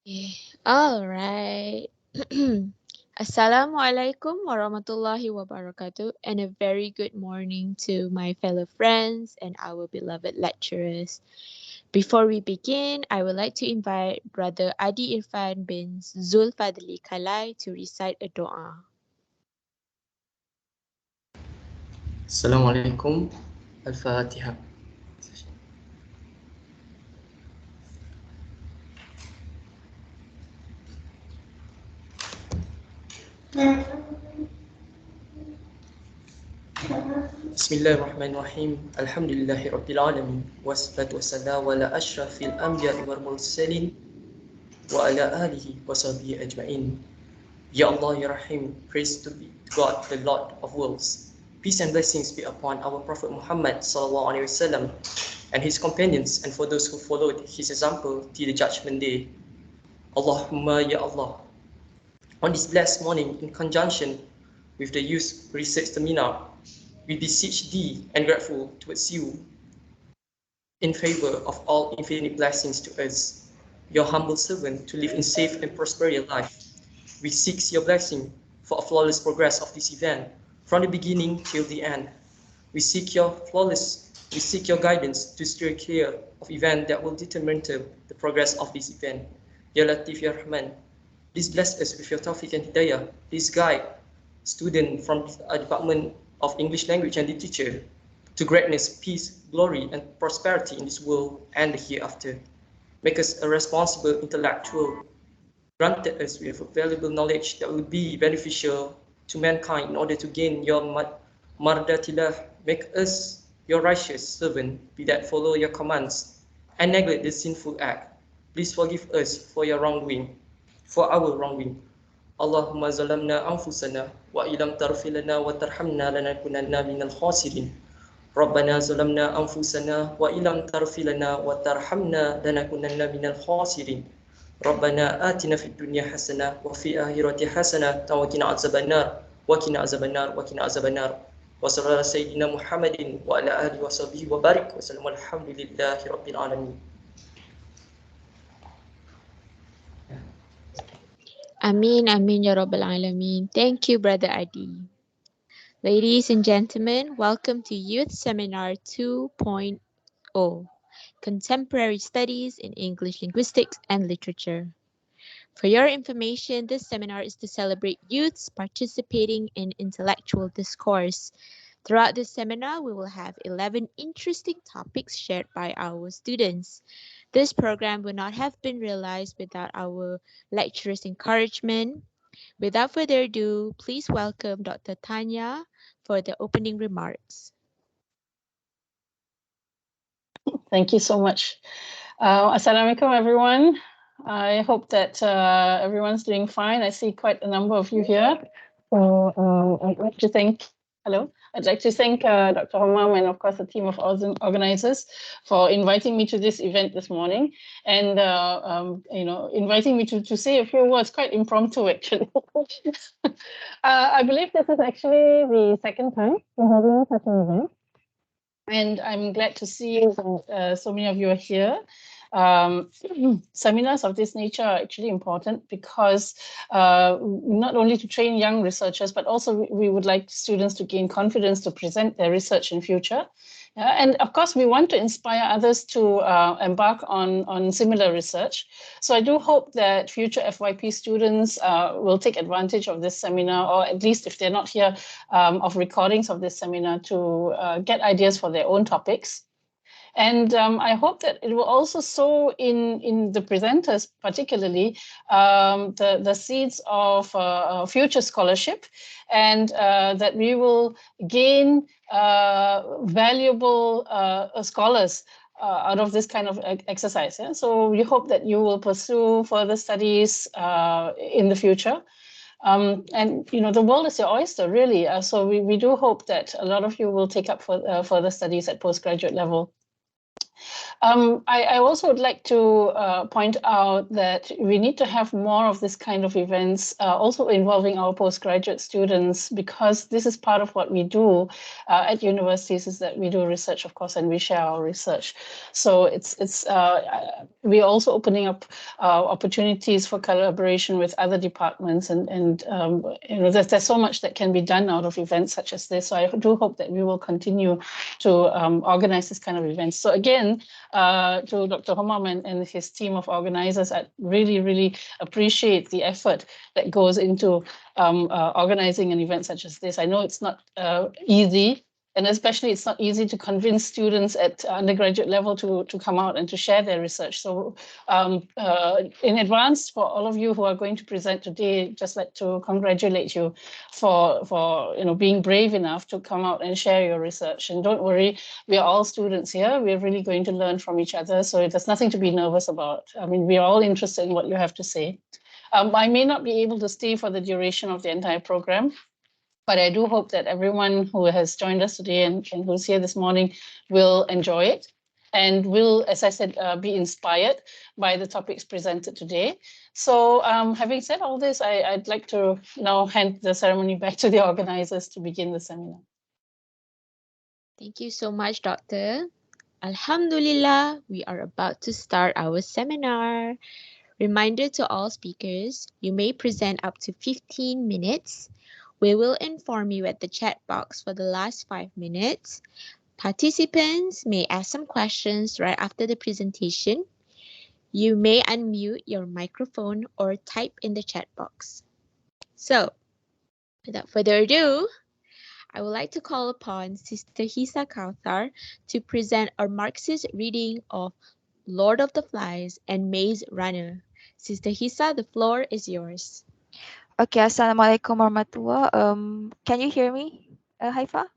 Okay. All right. Assalamualaikum warahmatullahi wabarakatuh, and a very good morning to my fellow friends and our beloved lecturers. Before we begin, I would like to invite Brother Adi Irfan bin Zulfadli Kalai to recite a dua. Assalamualaikum. Al-Fatiha. Bismillahirrahmanirrahim. Alhamdulillahi Rabbil Alamin. Wassalatu wassalamu ala ashrafil anbiya'i wal mursalin wa ala alihi wa sahbihi ajma'in. Ya Allah, Ya Rahim, praise to be God, the Lord of worlds. Peace and blessings be upon our Prophet Muhammad sallallahu alaihi wasallam and his companions and for those who followed his example till the judgment day. Allahumma Ya Allah. On this blessed morning, in conjunction with the youth research seminar, we beseech thee and grateful towards you in favor of all infinite blessings to us, your humble servant, to live in safe and prosperous life. We seek your blessing for a flawless progress of this event from the beginning till the end. We seek your guidance to steer clear of events that will determine the progress of this event. Ya Latif, Ya Rahman, please bless us with your tawfiq and hidayah. Please guide student from the Department of English Language and Literature to greatness, peace, glory, and prosperity in this world and the hereafter. Make us a responsible intellectual. Granted us with valuable knowledge that will be beneficial to mankind in order to gain your mardatillah. Make us your righteous servant, be that follow your commands and neglect the sinful act. Please forgive us for your wrongdoing, for our wrongdoing. Allahumma zalamna anfusana wa ilam tarfi lana wa tarhamna lanakunanna minal khasirin. Rabbana zalamna anfusana wa ilam tarfi lana wa tarhamna lanakunanna minal khasirin. Rabbana atina fid dunya hasanah wa fi akhirati hasanah wa qina azabannar wa qina azabannar wa qina azabannar. Wa sallallahu sayyidina Muhammadin wa ala alihi wa sahbihi wa barik wa sallam alhamdulillahi rabbil alamin. Amin, Amin, Ya Rabbal Alameen. Thank you, Brother Adi. Ladies and gentlemen, welcome to Youth Seminar 2.0, Contemporary Studies in English Linguistics and Literature. For your information, this seminar is to celebrate youths participating in intellectual discourse. Throughout this seminar, we will have 11 interesting topics shared by our students. This program would not have been realized without our lecturers' encouragement. Without further ado, please welcome Dr. Tanya for the opening remarks. Thank you so much. Assalamualaikum, everyone. I hope that everyone's doing fine. I see quite a number of you here. So I'd like to thank Dr. Homam and of course the team of organizers for inviting me to this event this morning and inviting me to say a few words, quite impromptu actually. I believe this is actually the second time we're having such an event. And I'm glad to see so many of you are here. Seminars of this nature are actually important because not only to train young researchers, but also we would like students to gain confidence to present their research in future. And of course, we want to inspire others to embark on similar research. So I do hope that future FYP students will take advantage of this seminar, or at least if they're not here, of recordings of this seminar to get ideas for their own topics. And I hope that it will also sow in the presenters, particularly, the seeds of future scholarship, and that we will gain valuable scholars out of this kind of exercise. Yeah? So we hope that you will pursue further studies in the future. And the world is your oyster, really. So we do hope that a lot of you will take up further studies at postgraduate level. I also would like to point out that we need to have more of this kind of events, also involving our postgraduate students, because this is part of what we do at universities, is that we do research, of course, and we share our research. So we're also opening up opportunities for collaboration with other departments, and there's so much that can be done out of events such as this. So I do hope that we will continue to organize this kind of events. So again, to Dr. Homam and his team of organizers, I really, really appreciate the effort that goes into organizing an event such as this. I know it's not easy, and especially it's not easy to convince students at undergraduate level to come out and to share their research. So in advance, for all of you who are going to present today, just like to congratulate you for being brave enough to come out and share your research. And don't worry, we are all students here. We're really going to learn from each other. So there's nothing to be nervous about. I mean, we are all interested in what you have to say. I may not be able to stay for the duration of the entire program, but I do hope that everyone who has joined us today and who's here this morning will enjoy it and will, as I said, be inspired by the topics presented today. So having said all this, I'd like to now hand the ceremony back to the organizers to begin the seminar. Thank you so much, Doctor. Alhamdulillah, we are about to start our seminar. Reminder to all speakers, you may present up to 15 minutes. We will inform you at the chat box for the last 5 minutes. Participants may ask some questions right after the presentation. You may unmute your microphone or type in the chat box. So, without further ado, I would like to call upon Sister Hisa Kauthar to present a Marxist reading of Lord of the Flies and Maze Runner. Sister Hisa, the floor is yours. Okay, Assalamualaikum warahmatullah. Can you hear me, Haifa?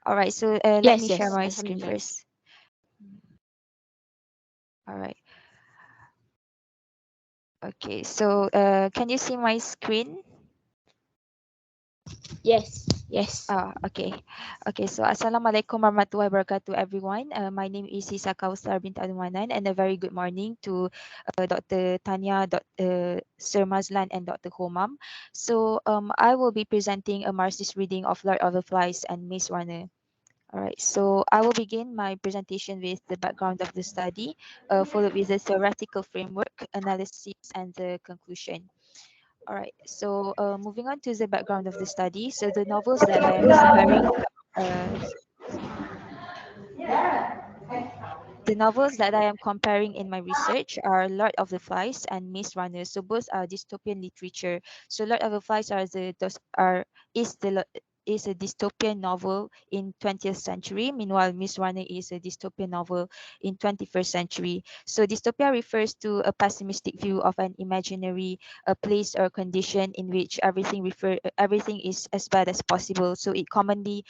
All right, so let me share Yes. my screen Alhamdulillah. first. All right. Okay, so can you see my screen? Yes. Okay. Okay, so Assalamualaikum warahmatullahi wabarakatuh, everyone. My name is Hisa Kausar bint Alumanan, and a very good morning to Dr. Tanya, Sir Mazlan, and Dr. Homam. So I will be presenting a Marxist reading of Lord of the Flies and Maze Runner. All right, so I will begin my presentation with the background of the study, followed with the theoretical framework, analysis, and the conclusion. All right, so moving on to the background of the study. So the novels that I am comparing, uh, the novels that I am comparing in my research are Lord of the Flies and Maze Runner. So both are dystopian literature. So Lord of the Flies is the is a dystopian novel in 20th century. Meanwhile, Maze Runner is a dystopian novel in 21st century. So dystopia refers to a pessimistic view of an imaginary place or condition in which everything is as bad as possible. So it commonly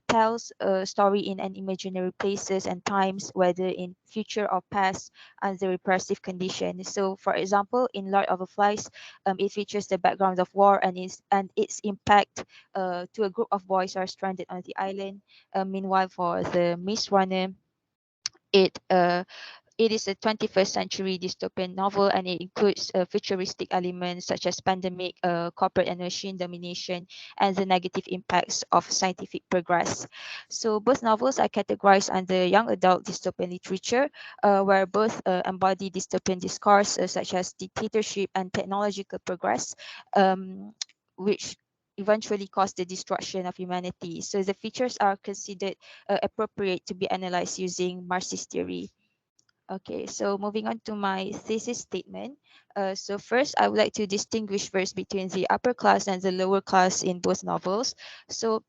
tells a story in an imaginary places and times, whether in future or past, under repressive conditions. So, for example, in Lord of the Flies, it features the background of war and its impact to a group of boys who are stranded on the island. Meanwhile, for the Maze Runner, it it is a 21st century dystopian novel, and it includes futuristic elements such as pandemic, corporate and machine domination, and the negative impacts of scientific progress. So both novels are categorized under young adult dystopian literature, where both embody dystopian discourse such as dictatorship and technological progress, which eventually caused the destruction of humanity. So the features are considered appropriate to be analyzed using Marxist theory. Okay, so moving on to my thesis statement. So first, I would like to distinguish first between the upper class and the lower class in both novels. So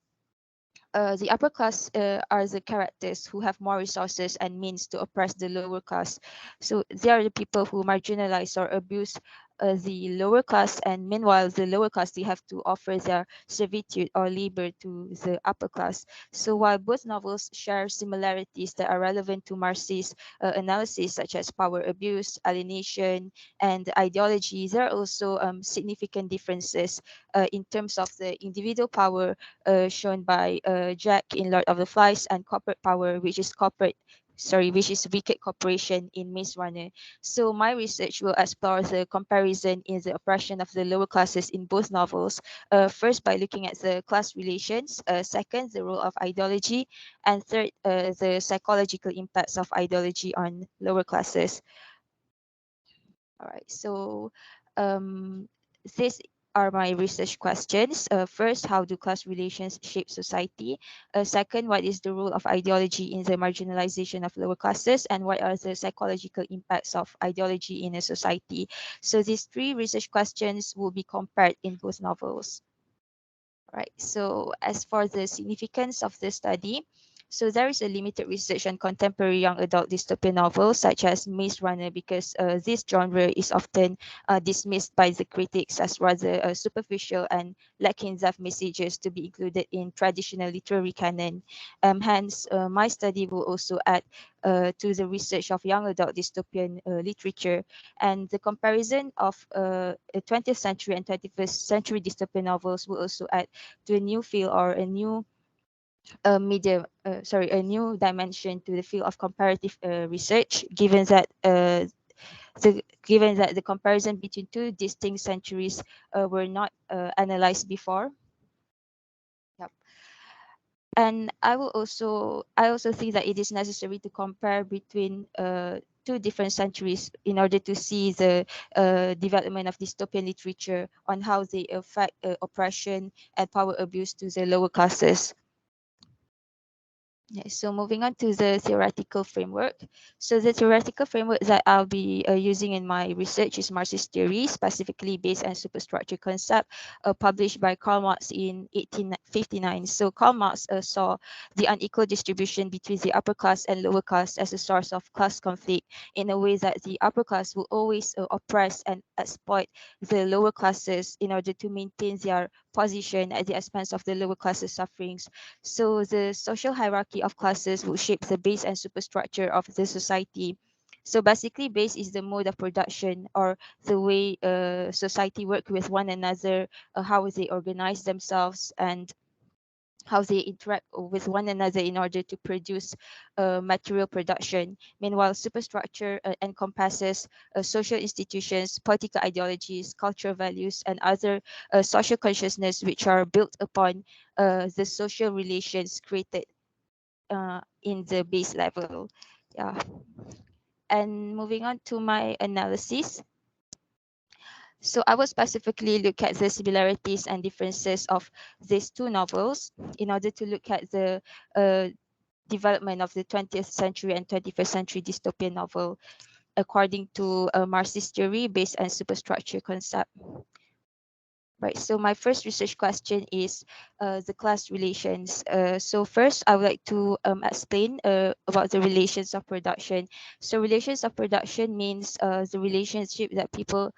the upper class are the characters who have more resources and means to oppress the lower class. So they are the people who marginalize or abuse the lower class, and meanwhile the lower class, they have to offer their servitude or labor to the upper class. So while both novels share similarities that are relevant to Marxist analysis, such as power abuse, alienation, and ideology, there are also significant differences in terms of the individual power shown by Jack in Lord of the Flies, and corporate power, which is corporate which is Wicked Corporation in Maze Runner. So my research will explore the comparison in the oppression of the lower classes in both novels. First, by looking at the class relations. Second, the role of ideology, and third, the psychological impacts of ideology on lower classes. All right, so um, these are my research questions. First, how do class relations shape society? Second, what is the role of ideology in the marginalization of lower classes? And what are the psychological impacts of ideology in a society? So these three research questions will be compared in both novels. Right. So as for the significance of the study, so there is a limited research on contemporary young adult dystopian novels such as Maze Runner because this genre is often dismissed by the critics as rather superficial and lacking depth messages to be included in traditional literary canon. Hence, my study will also add to the research of young adult dystopian literature, and the comparison of 20th century and 21st century dystopian novels will also add to a new field or a new a new dimension to the field of comparative research, given that the comparison between two distinct centuries were not analyzed before. Yep. And I also think that it is necessary to compare between two different centuries in order to see the development of dystopian literature on how they affect oppression and power abuse to the lower classes. Yeah, so moving on to the theoretical framework. So the theoretical framework that I'll be using in my research is Marxist theory, specifically based on superstructure concept, published by Karl Marx in 1859. So Karl Marx saw the unequal distribution between the upper class and lower class as a source of class conflict, in a way that the upper class will always oppress and exploit the lower classes in order to maintain their position at the expense of the lower classes' sufferings. So the social hierarchy of classes will shape the base and superstructure of the society. So basically, base is the mode of production or the way society work with one another, how they organize themselves, and how they interact with one another in order to produce material production. Meanwhile, superstructure encompasses social institutions, political ideologies, cultural values, and other social consciousness which are built upon the social relations created in the base level. Yeah. And moving on to my analysis. So I will specifically look at the similarities and differences of these two novels in order to look at the uh, development of the 20th century and 21st century dystopian novel according to a Marxist theory based on superstructure concept. Right. So my first research question is the class relations. So first, I would like to explain about the relations of production. So relations of production means the relationship that people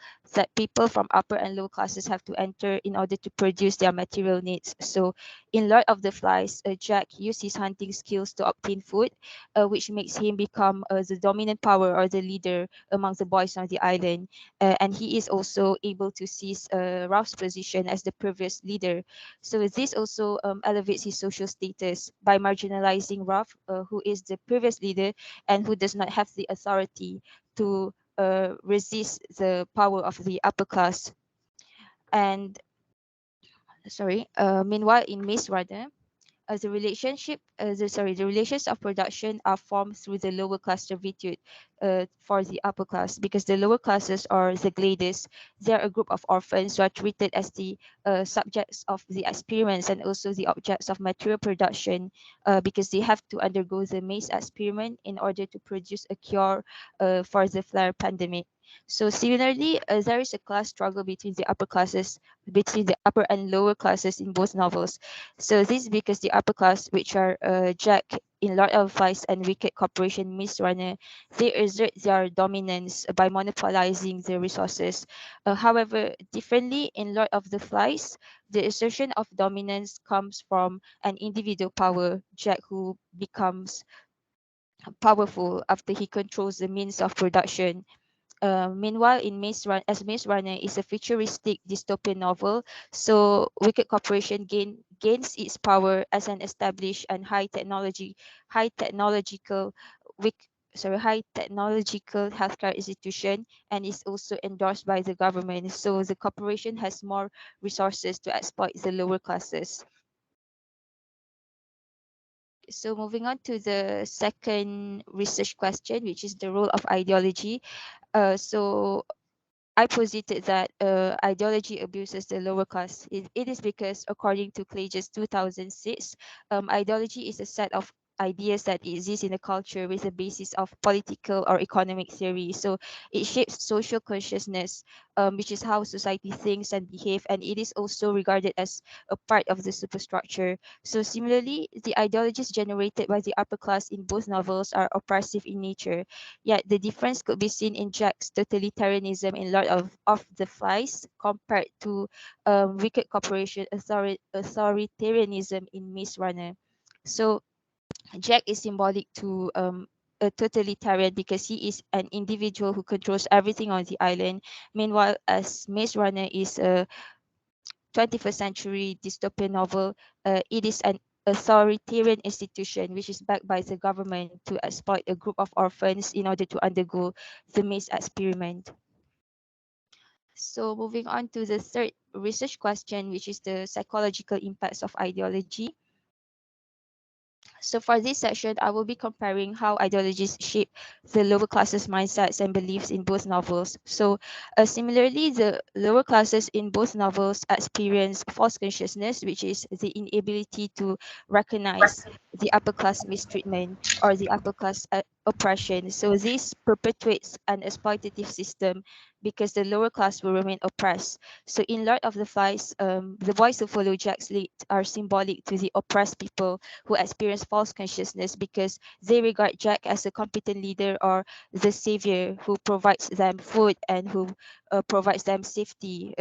from upper and low classes have to enter in order to produce their material needs. So in Lord of the Flies, Jack used his hunting skills to obtain food, which makes him become the dominant power or the leader among the boys on the island, and he is also able to seize Ralph's position as the previous leader. So this also elevates his social status by marginalizing Ralph, who is the previous leader and who does not have the authority to resist the power of the upper class. And meanwhile, in Maze Runner, the relations of production are formed through the lower class servitude for the upper class, because the lower classes or the glades, they are a group of orphans who are treated as the subjects of the experiments and also the objects of material production, because they have to undergo the maze experiment in order to produce a cure for the flare pandemic. So similarly, there is a class struggle between the upper and lower classes in both novels. So this is because the upper class, which are Jack in Lord of Flies and Wicked Corporation Maze Runner, they assert their dominance by monopolizing the resources. However, differently in Lord of the Flies, the assertion of dominance comes from an individual power, Jack, who becomes powerful after he controls the means of production. Meanwhile, in Maze Runner is a futuristic dystopian novel, so Wicked Corporation gains its power as an established and high technological high technological healthcare institution, and is also endorsed by the government. So the corporation has more resources to exploit the lower classes. So moving on to the second research question, which is the role of ideology. So I posited that ideology abuses the lower class. It is because, according to Klage's 2006, ideology is a set of ideas that exist in a culture with a basis of political or economic theory. So it shapes social consciousness, which is how society thinks and behave, and it is also regarded as a part of the superstructure. So similarly, the ideologies generated by the upper class in both novels are oppressive in nature. Yet the difference could be seen in Jack's totalitarianism in Lord of the Flies compared to Wicked Corporation authoritarianism in Maze Runner. So Jack is symbolic to a totalitarian because he is an individual who controls everything on the island. Meanwhile, as Maze Runner is a 21st century dystopian novel, it is an authoritarian institution which is backed by the government to exploit a group of orphans in order to undergo the maze experiment. So moving on to the third research question, which is the psychological impacts of ideology. So for this section, I will be comparing how ideologies shape the lower classes' mindsets and beliefs in both novels. So similarly, the lower classes in both novels experience false consciousness, which is the inability to recognize the upper class mistreatment or the upper class oppression. So this perpetuates an exploitative system because the lower class will remain oppressed. So in Lord of the Flies, the boys who follow Jack's lead are symbolic to the oppressed people who experience false consciousness because they regard Jack as a competent leader or the savior who provides them food and who provides them safety.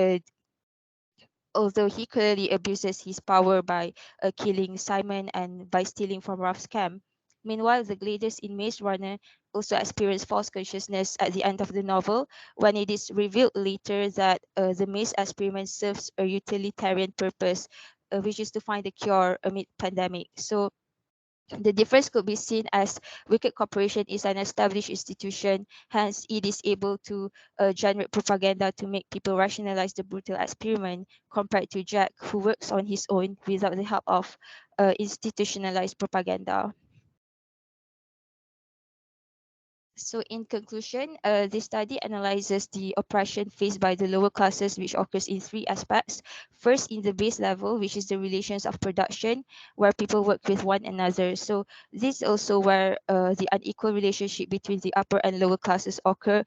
Although he clearly abuses his power by killing Simon and by stealing from Ruff's camp. Meanwhile, the gladiators in Maze Runner also experience false consciousness at the end of the novel when it is revealed later that the maze experiment serves a utilitarian purpose, which is to find a cure amid pandemic. So the difference could be seen as Wicked Corporation is an established institution, hence it is able to generate propaganda to make people rationalize the brutal experiment, compared to Jack, who works on his own without the help of institutionalized propaganda. So, in conclusion, this study analyzes the oppression faced by the lower classes, which occurs in three aspects. First, in the base level, which is the relations of production, where people work with one another. So, this is also where the unequal relationship between the upper and lower classes occur,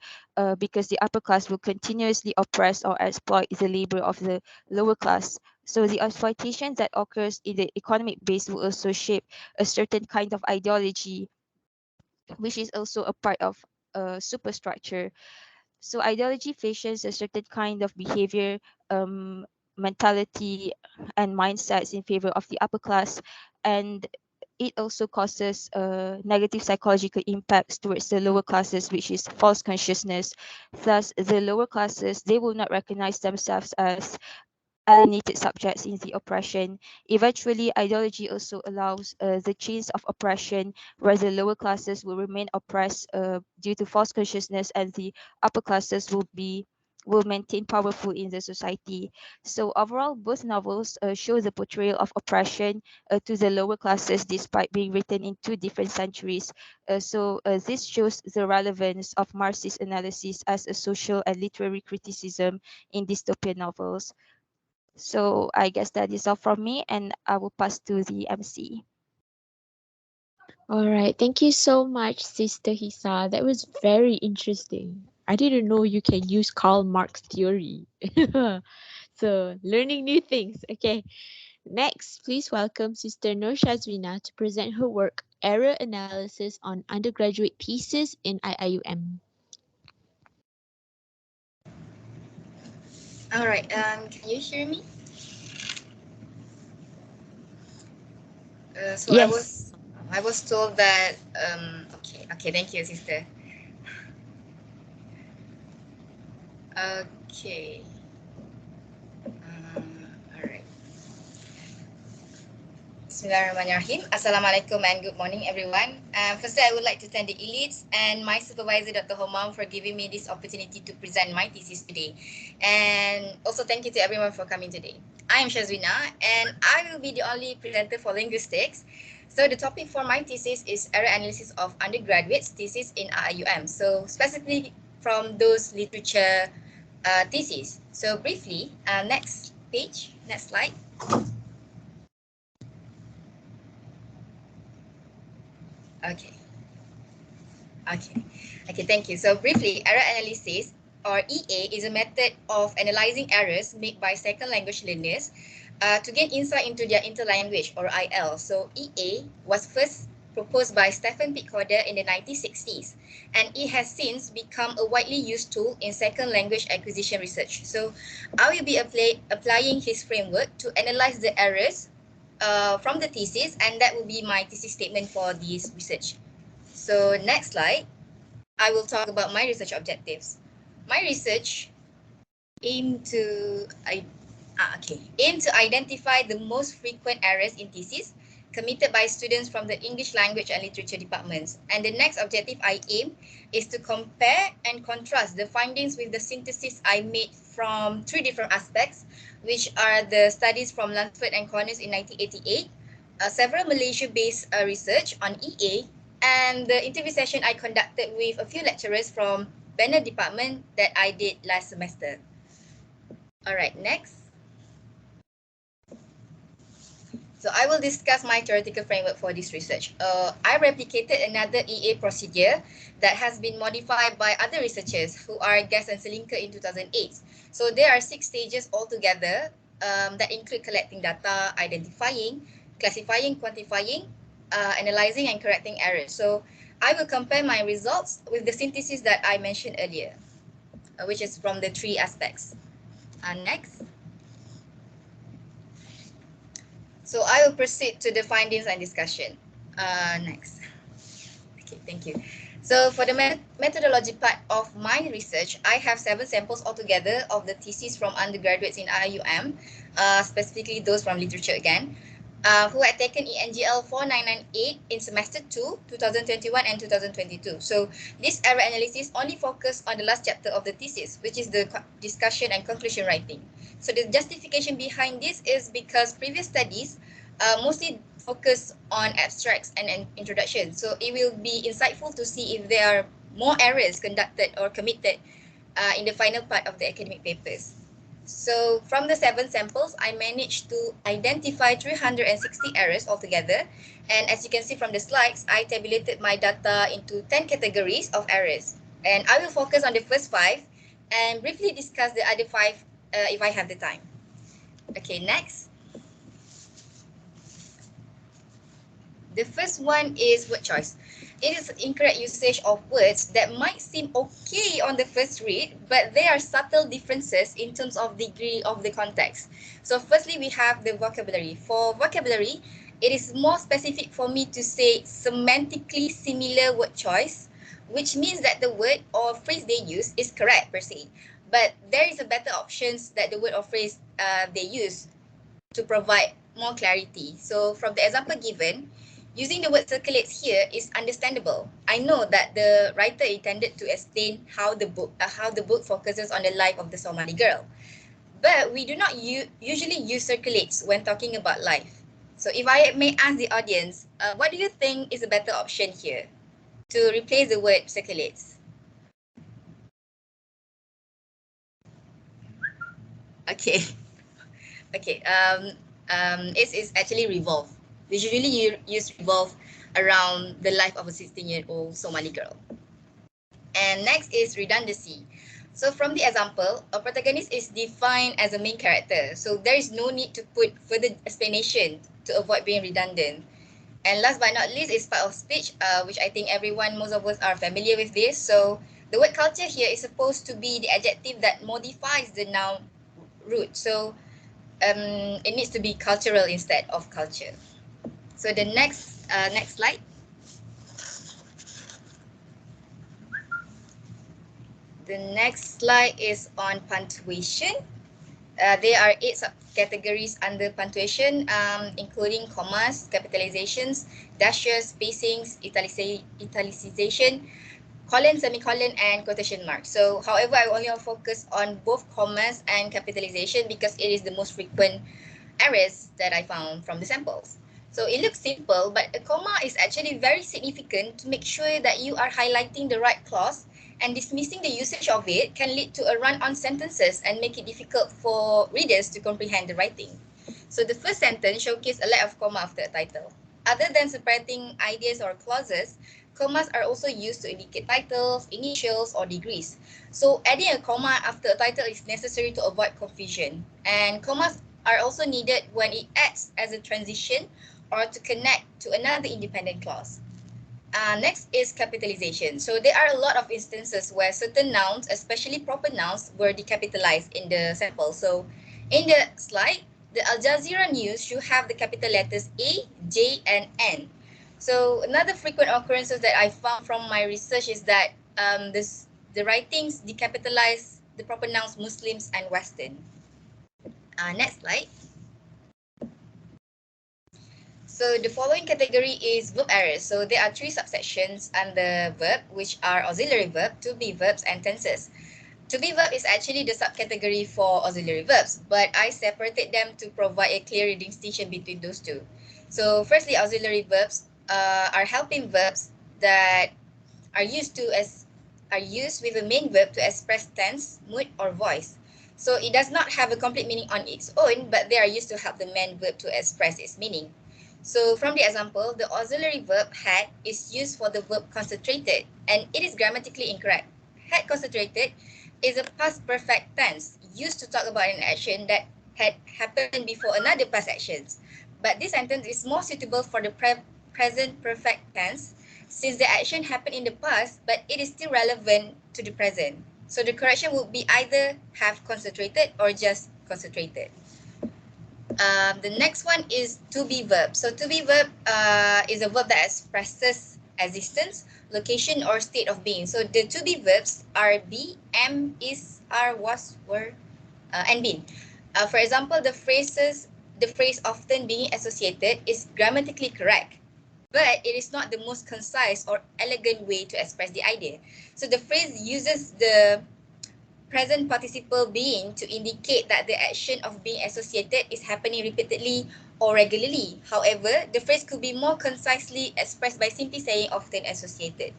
because the upper class will continuously oppress or exploit the labor of the lower class. So, the exploitation that occurs in the economic base will also shape a certain kind of ideology, which is also a part of a superstructure. So ideology fashions a certain kind of behavior, mentality, and mindsets in favor of the upper class, and it also causes negative psychological impacts towards the lower classes, which is false consciousness. Thus, the lower classes, they will not recognize themselves as alienated subjects in the oppression. Eventually, ideology also allows the chains of oppression where the lower classes will remain oppressed due to false consciousness, and the upper classes will maintain powerful in the society. So overall, both novels show the portrayal of oppression to the lower classes despite being written in two different centuries. So this shows the relevance of Marxist analysis as a social and literary criticism in dystopian novels. So I guess that is all from me, and I will pass to the MC. All right. Thank you so much, Sister Hisa. That was very interesting. I didn't know you can use Karl Marx theory. So, learning new things. Okay. Next, please welcome Sister Nur Shazwina to present her work, Error Analysis on Undergraduate Thesis in IIUM. All right. Can you hear me? So I Yes. was I was told that okay. Thank you, sister. Okay. All right. Bismillahirrahmanirrahim. Assalamualaikum and good morning, everyone. Firstly, I would like to thank the elites and my supervisor, Dr. Homam, for giving me this opportunity to present my thesis today. And also thank you to everyone for coming today. I am Shazwina, and I will be the only presenter for linguistics. So the topic for my thesis is error analysis of undergraduates' thesis in RIUM. So specifically from those literature thesis. So briefly, next page, next slide. Okay. Okay. Okay, thank you. So briefly, error analysis or EA is a method of analyzing errors made by second language learners to gain insight into their interlanguage or IL. So EA was first proposed by Stephen Pickcorder in the 1960s, and it has since become a widely used tool in second language acquisition research. So I will be applying his framework to analyze the errors from the thesis, and that will be my thesis statement for this research. So next slide, I will talk about my research objectives. My research aim to aim to identify the most frequent errors in thesis committed by students from the English language and literature departments. And the next objective I aim is to compare and contrast the findings with the synthesis I made from three different aspects, which are the studies from Lunsford and Connors in 1988, several Malaysia-based research on EA, and the interview session I conducted with a few lecturers from Banner department that I did last semester. All right, next. So I will discuss my theoretical framework for this research. I replicated another EA procedure that has been modified by other researchers who are Guest and Selinker in 2008. So there are 6 stages altogether that include collecting data, identifying, classifying, quantifying, analyzing, and correcting errors. So I will compare my results with the synthesis that I mentioned earlier, which is from the 3 aspects. Next. So I will proceed to the findings and discussion. Next. Okay, thank you. So for the methodology part of my research, I have 7 samples altogether of the theses from undergraduates in IUM, specifically those from literature again, who had taken ENGL 4998 in semester 2, 2021 and 2022. So this error analysis only focused on the last chapter of the thesis, which is the discussion and conclusion writing. So the justification behind this is because previous studies mostly focus on abstracts and introduction. So it will be insightful to see if there are more errors conducted or committed in the final part of the academic papers. So from the 7 samples, I managed to identify 360 errors altogether. And as you can see from the slides, I tabulated my data into 10 categories of errors. And I will focus on the first 5 and briefly discuss the other 5 if I have the time. Okay, next. The first one is word choice. It is incorrect usage of words that might seem okay on the first read, but there are subtle differences in terms of degree of the context. So firstly, we have the vocabulary. For vocabulary, it is more specific for me to say semantically similar word choice, which means that the word or phrase they use is correct per se. But there is a better options that the word or phrase they use to provide more clarity. So from the example given, using the word circulates here is understandable. I know that the writer intended to explain how the book focuses on the life of the Somali girl. But we do not usually use circulates when talking about life. So if I may ask the audience, what do you think is a better option here to replace the word circulates? Okay. Okay. It is actually revolve. Usually you use revolve around the life of a 16-year-old Somali girl. And next is redundancy. So from the example, a protagonist is defined as a main character. So there is no need to put further explanation to avoid being redundant. And last but not least is part of speech, which I think most of us are familiar with this. So the word culture here is supposed to be the adjective that modifies the noun root. So it needs to be cultural instead of culture. So the next slide. The next slide is on punctuation. There are 8 subcategories under punctuation, including commas, capitalizations, dashes, spacings, italicization, colon, semicolon, and quotation marks. So, however, I only focus on both commas and capitalization because it is the most frequent errors that I found from the samples. So it looks simple, but a comma is actually very significant to make sure that you are highlighting the right clause, and dismissing the usage of it can lead to a run-on sentences and make it difficult for readers to comprehend the writing. So the first sentence showcases a lack of comma after a title. Other than separating ideas or clauses, commas are also used to indicate titles, initials, or degrees. So adding a comma after a title is necessary to avoid confusion. And commas are also needed when it acts as a transition or to connect to another independent clause. Next is capitalization. So there are a lot of instances where certain nouns, especially proper nouns, were decapitalized in the sample. So in the slide, the Al Jazeera News should have the capital letters A, J, and N. So another frequent occurrences that I found from my research is that the writings decapitalize the proper nouns Muslims and Western. Next slide. So the following category is verb errors. So there are 3 subsections under verb, which are auxiliary verb, to be verbs, and tenses. To be verb is actually the subcategory for auxiliary verbs, but I separated them to provide a clear distinction between those two. So firstly, auxiliary verbs are helping verbs that are used with a main verb to express tense, mood, or voice. So it does not have a complete meaning on its own, but they are used to help the main verb to express its meaning. So from the example, the auxiliary verb had is used for the verb concentrated, and it is grammatically incorrect. Had concentrated is a past perfect tense used to talk about an action that had happened before another past actions. But this sentence is more suitable for the present perfect tense since the action happened in the past, but it is still relevant to the present. So the correction would be either have concentrated or just concentrated. The next one is to be verb. So to be verb is a verb that expresses existence, location, or state of being. So the to be verbs are be, am, is, are, was, were, and been. For example, the phrase often being associated is grammatically correct, but it is not the most concise or elegant way to express the idea. So the phrase uses the present participle being to indicate that the action of being associated is happening repeatedly or regularly. However, the phrase could be more concisely expressed by simply saying often associated.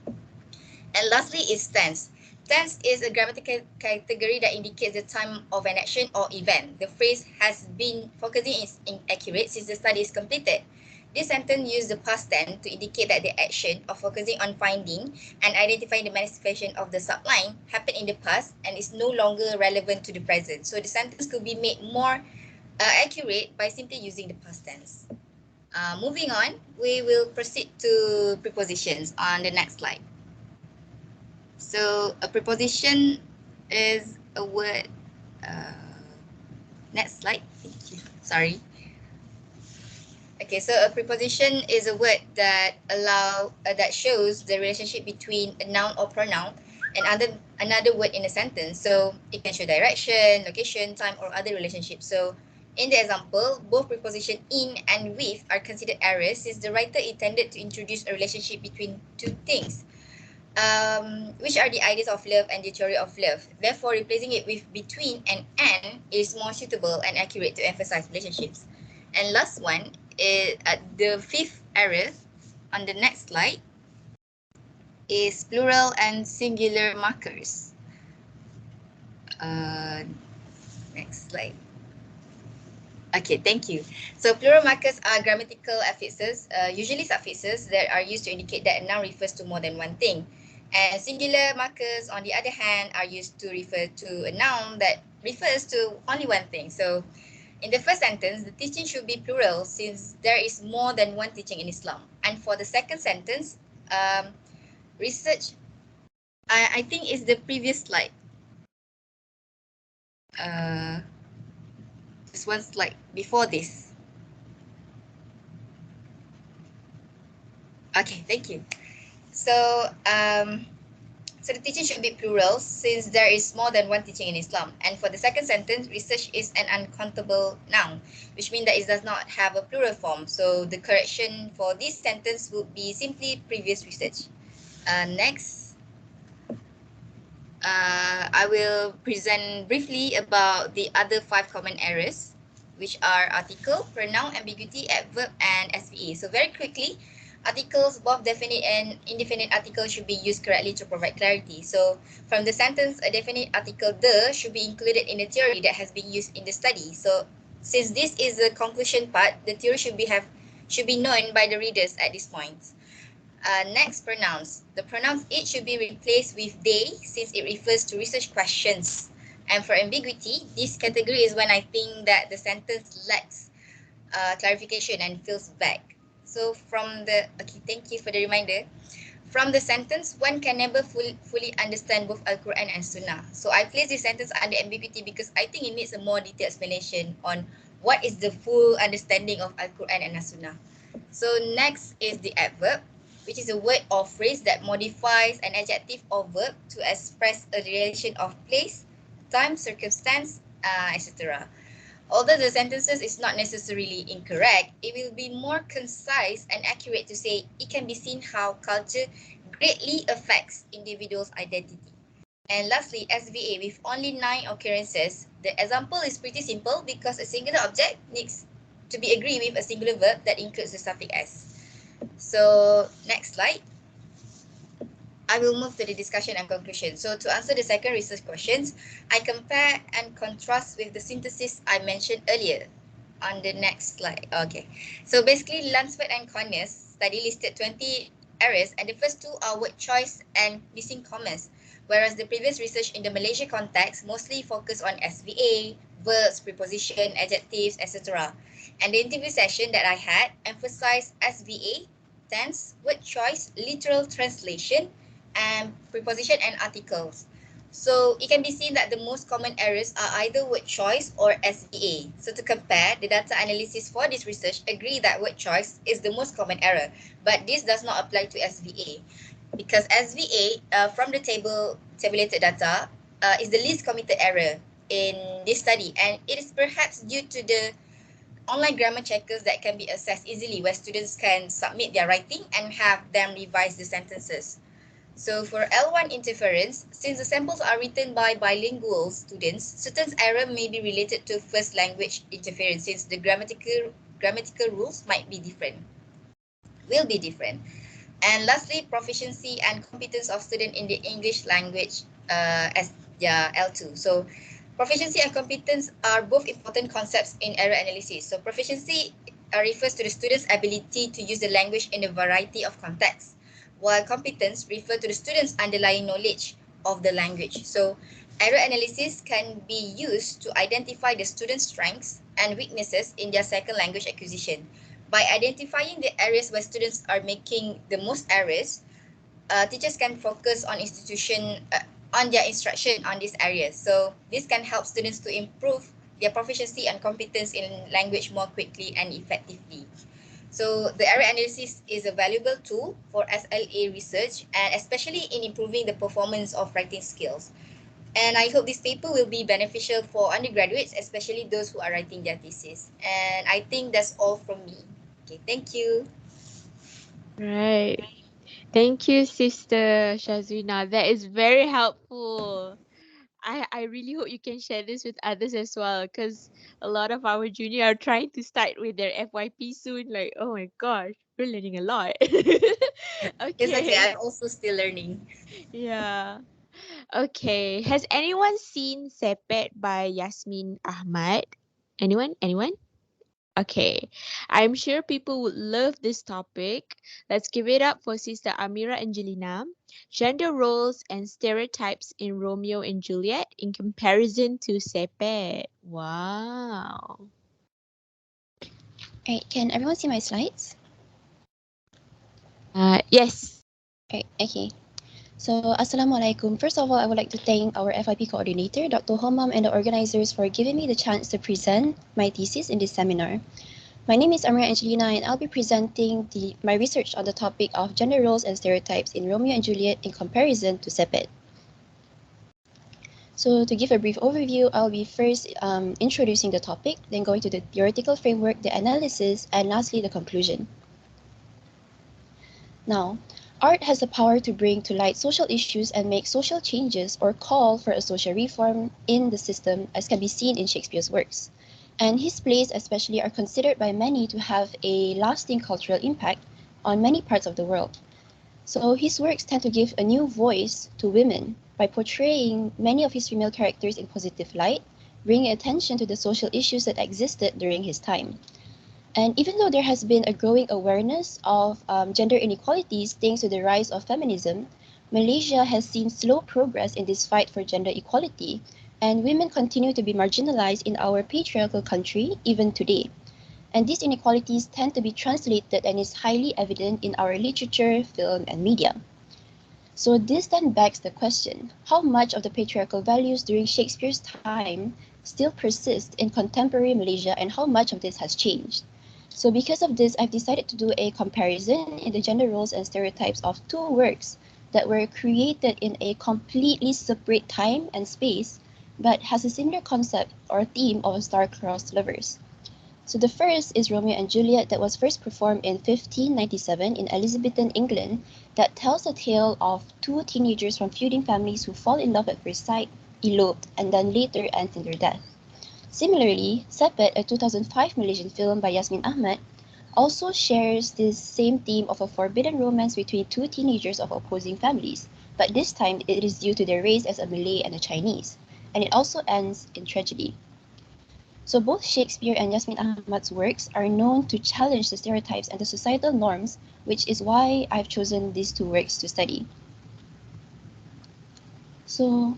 And lastly is tense. Tense is a grammatical category that indicates the time of an action or event. The phrase has been focusing is inaccurate since the study is completed. This sentence uses the past tense to indicate that the action of focusing on finding and identifying the manifestation of the subline happened in the past and is no longer relevant to the present. So the sentence could be made more accurate by simply using the past tense. Moving on, we will proceed to prepositions on the next slide. So a preposition is a word. Next slide. Thank you. Sorry. Okay, so a preposition is a word that that shows the relationship between a noun or pronoun and another word in a sentence. So it can show direction, location, time, or other relationships. So in the example, both preposition in and with are considered errors since the writer intended to introduce a relationship between two things, which are the ideas of love and the theory of love. Therefore, replacing it with between and an is more suitable and accurate to emphasize relationships. And last one is the fifth error on the next slide is plural and singular markers. Next slide. Okay, thank you. So plural markers are grammatical affixes, usually suffixes that are used to indicate that a noun refers to more than one thing. And singular markers, on the other hand, are used to refer to a noun that refers to only one thing. So in the first sentence, the teaching should be plural since there is more than one teaching in Islam. And for the second sentence, research, I think is the previous slide. This one slide before this. Okay, thank you. So So the teaching should be plural since there is more than one teaching in Islam. And for the second sentence, research is an uncountable noun, which means that it does not have a plural form. So the correction for this sentence would be simply previous research. Next, I will present briefly about the other 5 common errors, which are article, pronoun, ambiguity, adverb, and SVA. So very quickly, articles, both definite and indefinite articles, should be used correctly to provide clarity. So from the sentence, a definite article the should be included in the theory that has been used in the study. So since this is the conclusion part, the theory should be known by the readers at this point. Next, pronouns. The pronouns it should be replaced with they since it refers to research questions. And for ambiguity, this category is when I think that the sentence lacks clarification and feels vague. So thank you for the reminder. From the sentence, one can never fully understand both Al-Quran and Sunnah. So I place this sentence under ambiguity because I think it needs a more detailed explanation on what is the full understanding of Al-Quran and Sunnah. So next is the adverb, which is a word or phrase that modifies an adjective or verb to express a relation of place, time, circumstance, etc. Although the sentences is not necessarily incorrect, it will be more concise and accurate to say it can be seen how culture greatly affects individuals' identity. And lastly, SVA with only 9 occurrences. The example is pretty simple because a singular object needs to be agreed with a singular verb that includes the suffix s. So next slide. I will move to the discussion and conclusion. So to answer the second research questions, I compare and contrast with the synthesis I mentioned earlier on the next slide. Okay. So basically, Lunsford and Conyers study listed 20 errors, and the first 2 are word choice and missing commas, whereas the previous research in the Malaysia context mostly focused on SVA, verbs, preposition, adjectives, etc. And the interview session that I had emphasized SVA, tense, word choice, literal translation, and preposition and articles. So it can be seen that the most common errors are either word choice or SVA. So to compare, the data analysis for this research agree that word choice is the most common error, but this does not apply to SVA because SVA from the tabulated data is the least committed error in this study, and it is perhaps due to the online grammar checkers that can be accessed easily where students can submit their writing and have them revise the sentences. So for L1 interference, since the samples are written by bilingual students, certain error may be related to first language interference since the grammatical rules will be different. And lastly, proficiency and competence of student in the English language as L2. So proficiency and competence are both important concepts in error analysis. So proficiency refers to the student's ability to use the language in a variety of contexts, while competence refers to the student's underlying knowledge of the language. So error analysis can be used to identify the student's strengths and weaknesses in their second language acquisition. By identifying the areas where students are making the most errors, teachers can focus on their instruction on these areas. So this can help students to improve their proficiency and competence in language more quickly and effectively. So the error analysis is a valuable tool for SLA research and especially in improving the performance of writing skills. And I hope this paper will be beneficial for undergraduates, especially those who are writing their thesis. And I think that's all from me. Okay, thank you. Right. Thank you, Sister Shazwina. That is very helpful. I really hope you can share this with others as well because a lot of our junior are trying to start with their FYP soon. Like, oh my gosh, we're learning a lot. It's okay, Okay. I'm also still learning. Yeah. Okay. Has anyone seen Sepet by Yasmin Ahmad? Anyone? Anyone? Okay, I'm sure people would love this topic. Let's give it up for Sister Amira Angelina. Gender roles and stereotypes in Romeo and Juliet in comparison to Sepet. Wow. Right, can everyone see my slides? Yes. Right, okay. So, Assalamualaikum. First of all, I would like to thank our FIP coordinator, Dr. Homam, and the organizers for giving me the chance to present my thesis in this seminar. My name is Amira Angelina, and I'll be presenting my research on the topic of gender roles and stereotypes in Romeo and Juliet in comparison to Sepet. So to give a brief overview, I'll be first introducing the topic, then going to the theoretical framework, the analysis, and lastly the conclusion. Now, art has the power to bring to light social issues and make social changes or call for a social reform in the system, as can be seen in Shakespeare's works. And his plays especially are considered by many to have a lasting cultural impact on many parts of the world. So his works tend to give a new voice to women by portraying many of his female characters in positive light, bringing attention to the social issues that existed during his time. And even though there has been a growing awareness of gender inequalities thanks to the rise of feminism, Malaysia has seen slow progress in this fight for gender equality, and women continue to be marginalized in our patriarchal country even today. And these inequalities tend to be translated and is highly evident in our literature, film, and media. So this then begs the question, how much of the patriarchal values during Shakespeare's time still persist in contemporary Malaysia and how much of this has changed? So because of this, I've decided to do a comparison in the gender roles and stereotypes of two works that were created in a completely separate time and space, but has a similar concept or theme of star-crossed lovers. So the first is Romeo and Juliet that was first performed in 1597 in Elizabethan England that tells a tale of two teenagers from feuding families who fall in love at first sight, eloped, and then later ends in their death. Similarly, Sepet, a 2005 Malaysian film by Yasmin Ahmad, also shares this same theme of a forbidden romance between two teenagers of opposing families, but this time it is due to their race as a Malay and a Chinese, and it also ends in tragedy. So both Shakespeare and Yasmin Ahmad's works are known to challenge the stereotypes and the societal norms, which is why I've chosen these two works to study. So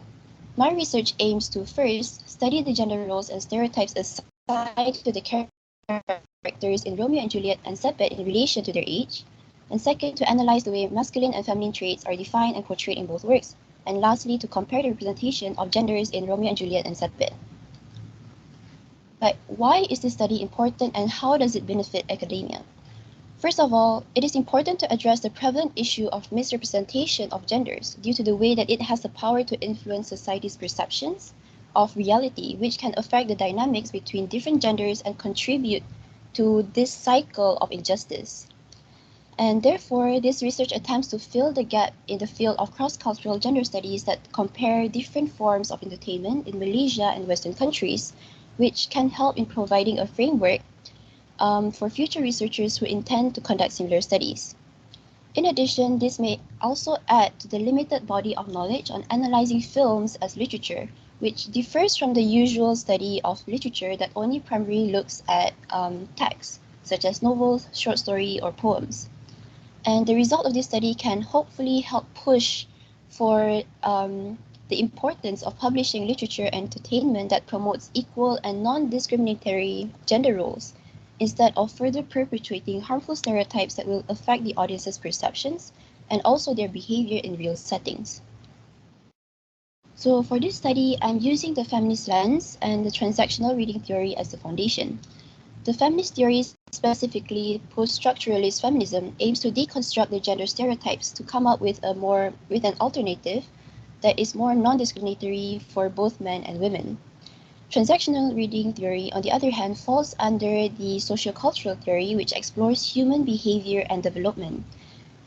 my research aims to first study the gender roles and stereotypes assigned to the characters in Romeo and Juliet and Sepet in relation to their age, and second, to analyze the way masculine and feminine traits are defined and portrayed in both works, and lastly, to compare the representation of genders in Romeo and Juliet and Sepet. But why is this study important and how does it benefit academia? First of all, it is important to address the prevalent issue of misrepresentation of genders due to the way that it has the power to influence society's perceptions of reality, which can affect the dynamics between different genders and contribute to this cycle of injustice. And therefore, this research attempts to fill the gap in the field of cross-cultural gender studies that compare different forms of entertainment in Malaysia and Western countries, which can help in providing a framework for future researchers who intend to conduct similar studies. In addition, this may also add to the limited body of knowledge on analyzing films as literature, which differs from the usual study of literature that only primarily looks at texts, such as novels, short story, or poems. And the result of this study can hopefully help push for the importance of publishing literature and entertainment that promotes equal and non-discriminatory gender roles, instead of further perpetuating harmful stereotypes that will affect the audience's perceptions and also their behavior in real settings. So for this study, I'm using the feminist lens and the transactional reading theory as the foundation. The feminist theory, specifically post-structuralist feminism, aims to deconstruct the gender stereotypes to come up with an alternative that is more non-discriminatory for both men and women. Transactional reading theory, on the other hand, falls under the sociocultural theory, which explores human behavior and development.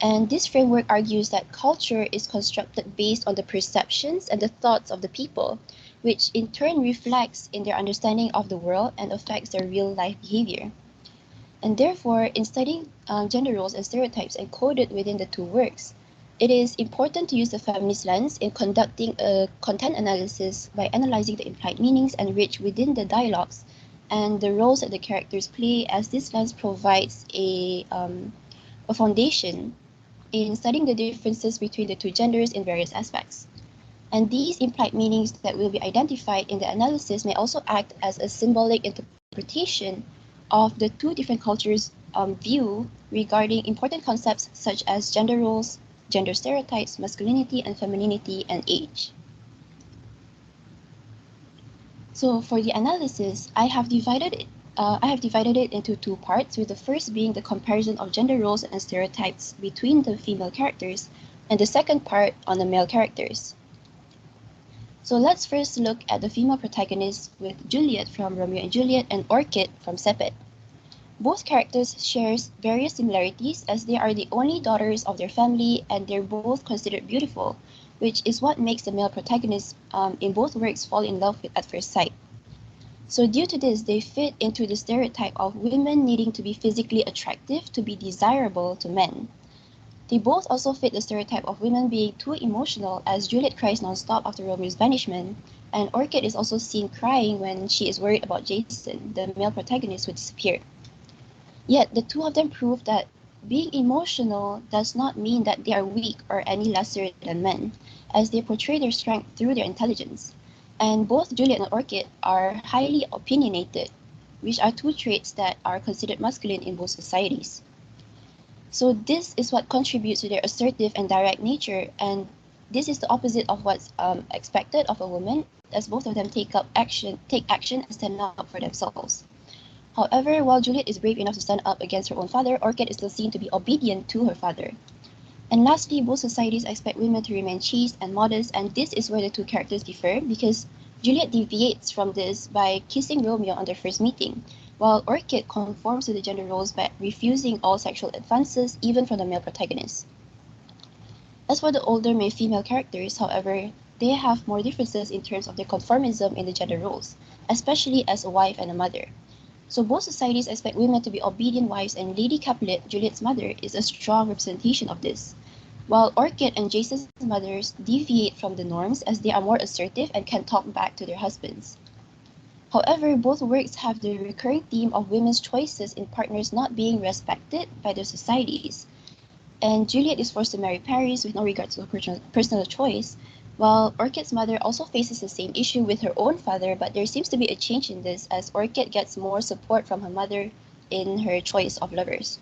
And this framework argues that culture is constructed based on the perceptions and the thoughts of the people, which in turn reflects in their understanding of the world and affects their real-life behavior. And therefore, in studying gender roles and stereotypes encoded within the two works, it is important to use the feminist lens in conducting a content analysis by analyzing the implied meanings enriched within the dialogues and the roles that the characters play, as this lens provides a foundation in studying the differences between the two genders in various aspects. And these implied meanings that will be identified in the analysis may also act as a symbolic interpretation of the two different cultures' view regarding important concepts such as gender roles, gender stereotypes, masculinity and femininity, and age. So for the analysis, I have divided I have divided it into two parts, with the first being the comparison of gender roles and stereotypes between the female characters, and the second part on the male characters. So let's first look at the female protagonists with Juliet from Romeo and Juliet and Orchid from Sepet. Both characters share various similarities as they are the only daughters of their family and they're both considered beautiful, which is what makes the male protagonists in both works fall in love with at first sight. So due to this, they fit into the stereotype of women needing to be physically attractive to be desirable to men. They both also fit the stereotype of women being too emotional, as Juliet cries non-stop after Romeo's banishment, and Orchid is also seen crying when she is worried about Jason, the male protagonist who disappeared. Yet the two of them prove that being emotional does not mean that they are weak or any lesser than men, as they portray their strength through their intelligence. And both Juliet and Orchid are highly opinionated, which are two traits that are considered masculine in both societies. So this is what contributes to their assertive and direct nature, and this is the opposite of what's expected of a woman, as both of them take action and stand up for themselves. However, while Juliet is brave enough to stand up against her own father, Orchid is still seen to be obedient to her father. And lastly, both societies expect women to remain chaste and modest, and this is where the two characters differ because Juliet deviates from this by kissing Romeo on their first meeting, while Orchid conforms to the gender roles by refusing all sexual advances, even from the male protagonist. As for the older male female characters, however, they have more differences in terms of their conformism in the gender roles, especially as a wife and a mother. So both societies expect women to be obedient wives, and Lady Capulet, Juliet's mother, is a strong representation of this. While Orchid and Jason's mothers deviate from the norms as they are more assertive and can talk back to their husbands. However, both works have the recurring theme of women's choices in partners not being respected by their societies. And Juliet is forced to marry Paris with no regard to her personal choice, while Orchid's mother also faces the same issue with her own father, but there seems to be a change in this as Orchid gets more support from her mother in her choice of lovers.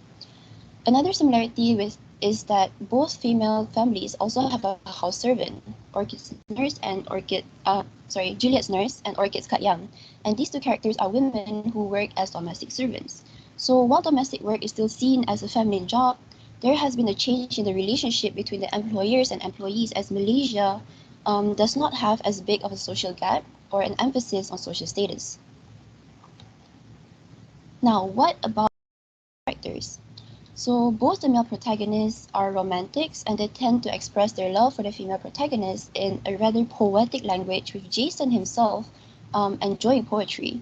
Another similarity is that both female families also have a house servant, Juliet's nurse and Orchid's katyang, and these two characters are women who work as domestic servants. So while domestic work is still seen as a feminine job, there has been a change in the relationship between the employers and employees as Malaysia does not have as big of a social gap or an emphasis on social status. Now, what about characters? So both the male protagonists are romantics and they tend to express their love for the female protagonist in a rather poetic language, with Jason himself enjoying poetry.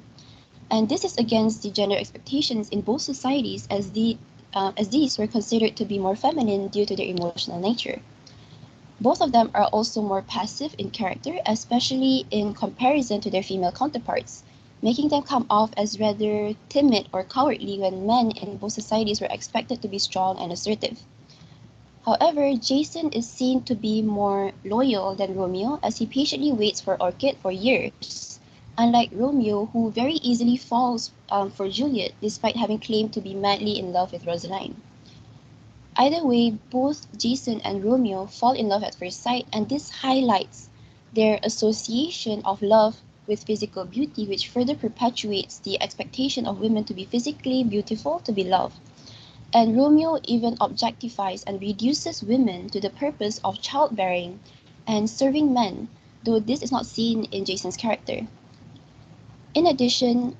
And this is against the gender expectations in both societies as these were considered to be more feminine due to their emotional nature. Both of them are also more passive in character, especially in comparison to their female counterparts, making them come off as rather timid or cowardly when men in both societies were expected to be strong and assertive. However, Jason is seen to be more loyal than Romeo as he patiently waits for Orchid for years, unlike Romeo, who very easily falls for Juliet despite having claimed to be madly in love with Rosaline. Either way, both Jason and Romeo fall in love at first sight, and this highlights their association of love with physical beauty, which further perpetuates the expectation of women to be physically beautiful to be loved. And Romeo even objectifies and reduces women to the purpose of childbearing and serving men, though this is not seen in Jason's character. In addition,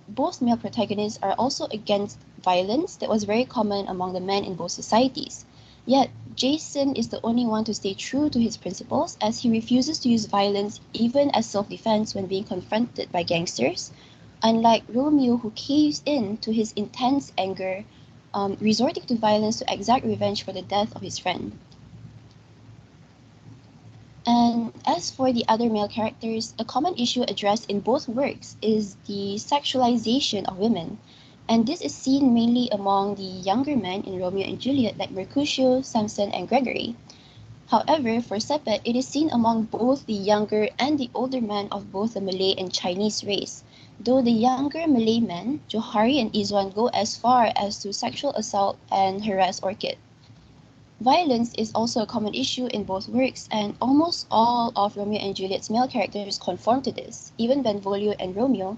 both male protagonists are also against violence that was very common among the men in both societies. Yet, Jason is the only one to stay true to his principles as he refuses to use violence even as self-defense when being confronted by gangsters, unlike Romeo who caves in to his intense anger, resorting to violence to exact revenge for the death of his friend. And as for the other male characters, a common issue addressed in both works is the sexualization of women, and this is seen mainly among the younger men in Romeo and Juliet like Mercutio, Samson, and Gregory. However, for Sepet, it is seen among both the younger and the older men of both the Malay and Chinese race, though the younger Malay men, Johari and Izwan, go as far as to sexual assault and harass Orchid. Violence is also a common issue in both works, and almost all of Romeo and Juliet's male characters conform to this. Even Benvolio and Romeo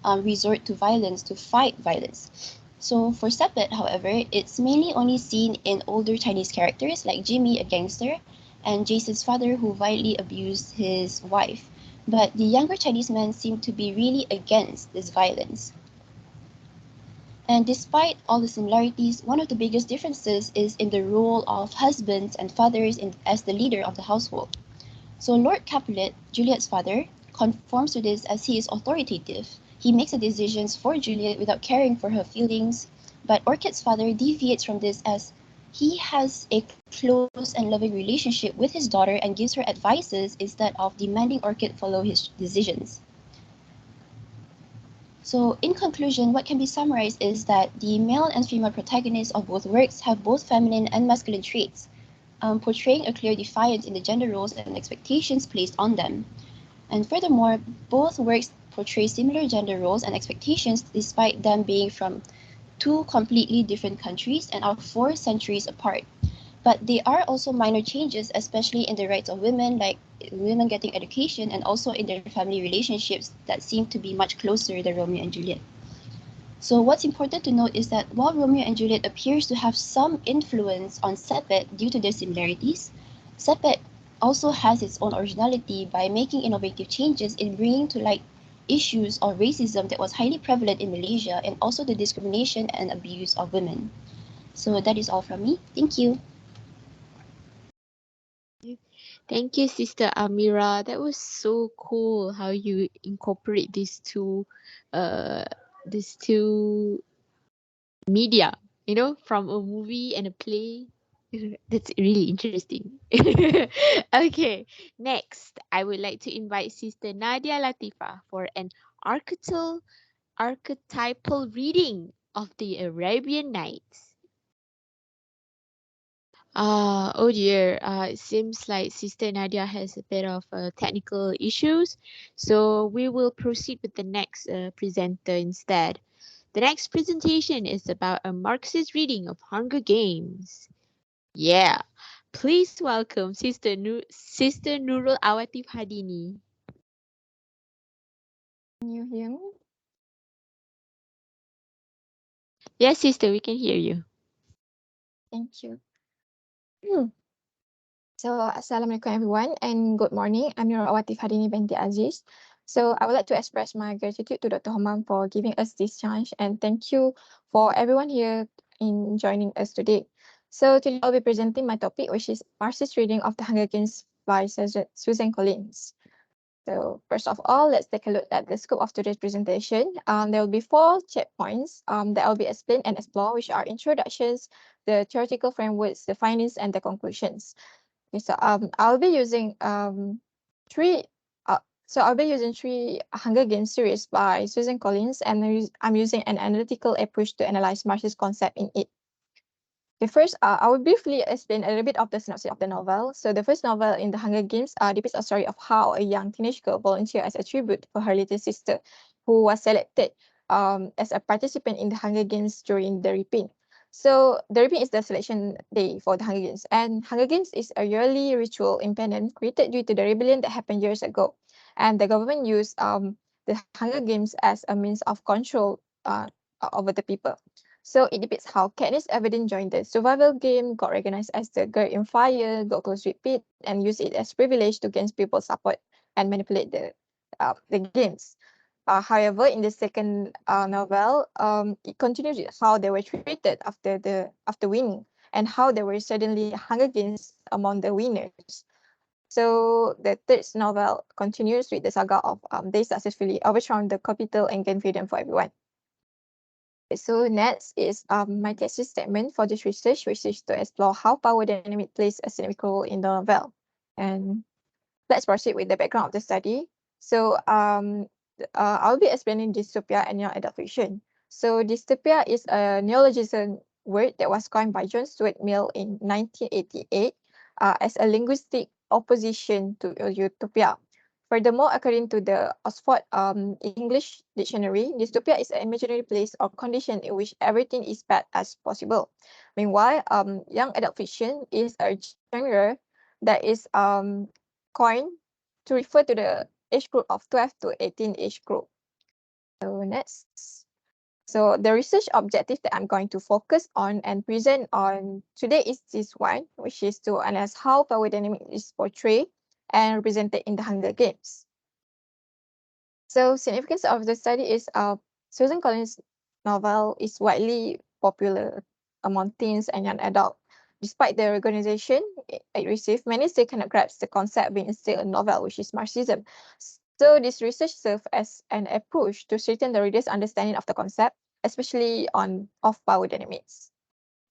resort to violence to fight violence. So for Sepet, however, it's mainly only seen in older Chinese characters like Jimmy, a gangster, and Jason's father who violently abused his wife. But the younger Chinese men seem to be really against this violence. And despite all the similarities, one of the biggest differences is in the role of husbands and fathers as the leader of the household. So Lord Capulet, Juliet's father, conforms to this as he is authoritative. He makes the decisions for Juliet without caring for her feelings, but Orchid's father deviates from this as he has a close and loving relationship with his daughter and gives her advices instead of demanding Orchid follow his decisions. So, in conclusion, what can be summarized is that the male and female protagonists of both works have both feminine and masculine traits, portraying a clear defiance in the gender roles and expectations placed on them. And furthermore, both works portray similar gender roles and expectations despite them being from two completely different countries and are 4 centuries apart. But there are also minor changes, especially in the rights of women, like women getting education, and also in their family relationships that seem to be much closer than Romeo and Juliet. So what's important to note is that while Romeo and Juliet appears to have some influence on Sepet due to their similarities, Sepet also has its own originality by making innovative changes in bringing to light issues of racism that was highly prevalent in Malaysia and also the discrimination and abuse of women. So that is all from me. Thank you. Thank you, Sister Amira. That was so cool how you incorporate uh, these two media, from a movie and a play. That's really interesting. Okay, next, I would like to invite Sister Nadia Latifa for an archetypal archetypal reading of the Arabian Nights. Oh dear. It seems like Sister Nadia has a bit of technical issues, so we will proceed with the next presenter instead. The next presentation is about a Marxist reading of Hunger Games. Yeah. Please welcome Sister Nurul Awatif Hadini. Can you hear me? Yes, sister, we can hear you. Thank you. So, Assalamualaikum everyone and good morning. I'm Nurul Awatif Hadini binti Aziz. So, I would like to express my gratitude to Dr. Homam for giving us this chance and thank you for everyone here in joining us today. So, today I'll be presenting my topic, which is Marxist reading of the Hunger Games by Susan Collins. So first of all, let's take a look at the scope of today's presentation. There will be 4 checkpoints that will be explained and explored, which are introductions, the theoretical frameworks, the findings, and the conclusions. Okay, so I'll be using three. I'll be using 3 Hunger Games series by Susan Collins, and I'm using an analytical approach to analyze Marxist concept in it. Okay, first, I will briefly explain a little bit of the synopsis of the novel. So the first novel in the Hunger Games depicts a story of how a young teenage girl volunteered as a tribute for her little sister, who was selected as a participant in the Hunger Games during the Reaping. So the Reaping is the selection day for the Hunger Games, and Hunger Games is a yearly ritual in Penang created due to the rebellion that happened years ago, and the government used the Hunger Games as a means of control over the people. So it depicts how Katniss Everdeen joined the survival game, got recognized as the girl in fire, got close with Pete, and used it as privilege to gain people's support and manipulate the games. However, in the second novel, it continues with how they were treated after winning, and how there were suddenly Hunger Games among the winners. So the third novel continues with the saga of they successfully overthrown the capital and gained freedom for everyone. So next is my thesis statement for this research, which is to explore how power dynamic plays a significant role in the novel. And let's proceed with the background of the study. So I'll be explaining dystopia and young adult fiction. So dystopia is a neologism word that was coined by John Stuart Mill in 1988 as a linguistic opposition to utopia. Furthermore, according to the Oxford English Dictionary, dystopia is an imaginary place or condition in which everything is bad as possible. Meanwhile, young adult fiction is a genre that is coined to refer to the age group of 12 to 18 age group. So next. So the research objective that I'm going to focus on and present on today is this one, which is to analyze how power dynamic is portrayed and represented in the Hunger Games. So significance of the study is Susan Collins' novel is widely popular among teens and young adults. Despite the recognition it received, many still cannot grasp the concept being still a novel, which is Marxism. So this research serves as an approach to strengthen the reader's understanding of the concept, especially on of power dynamics.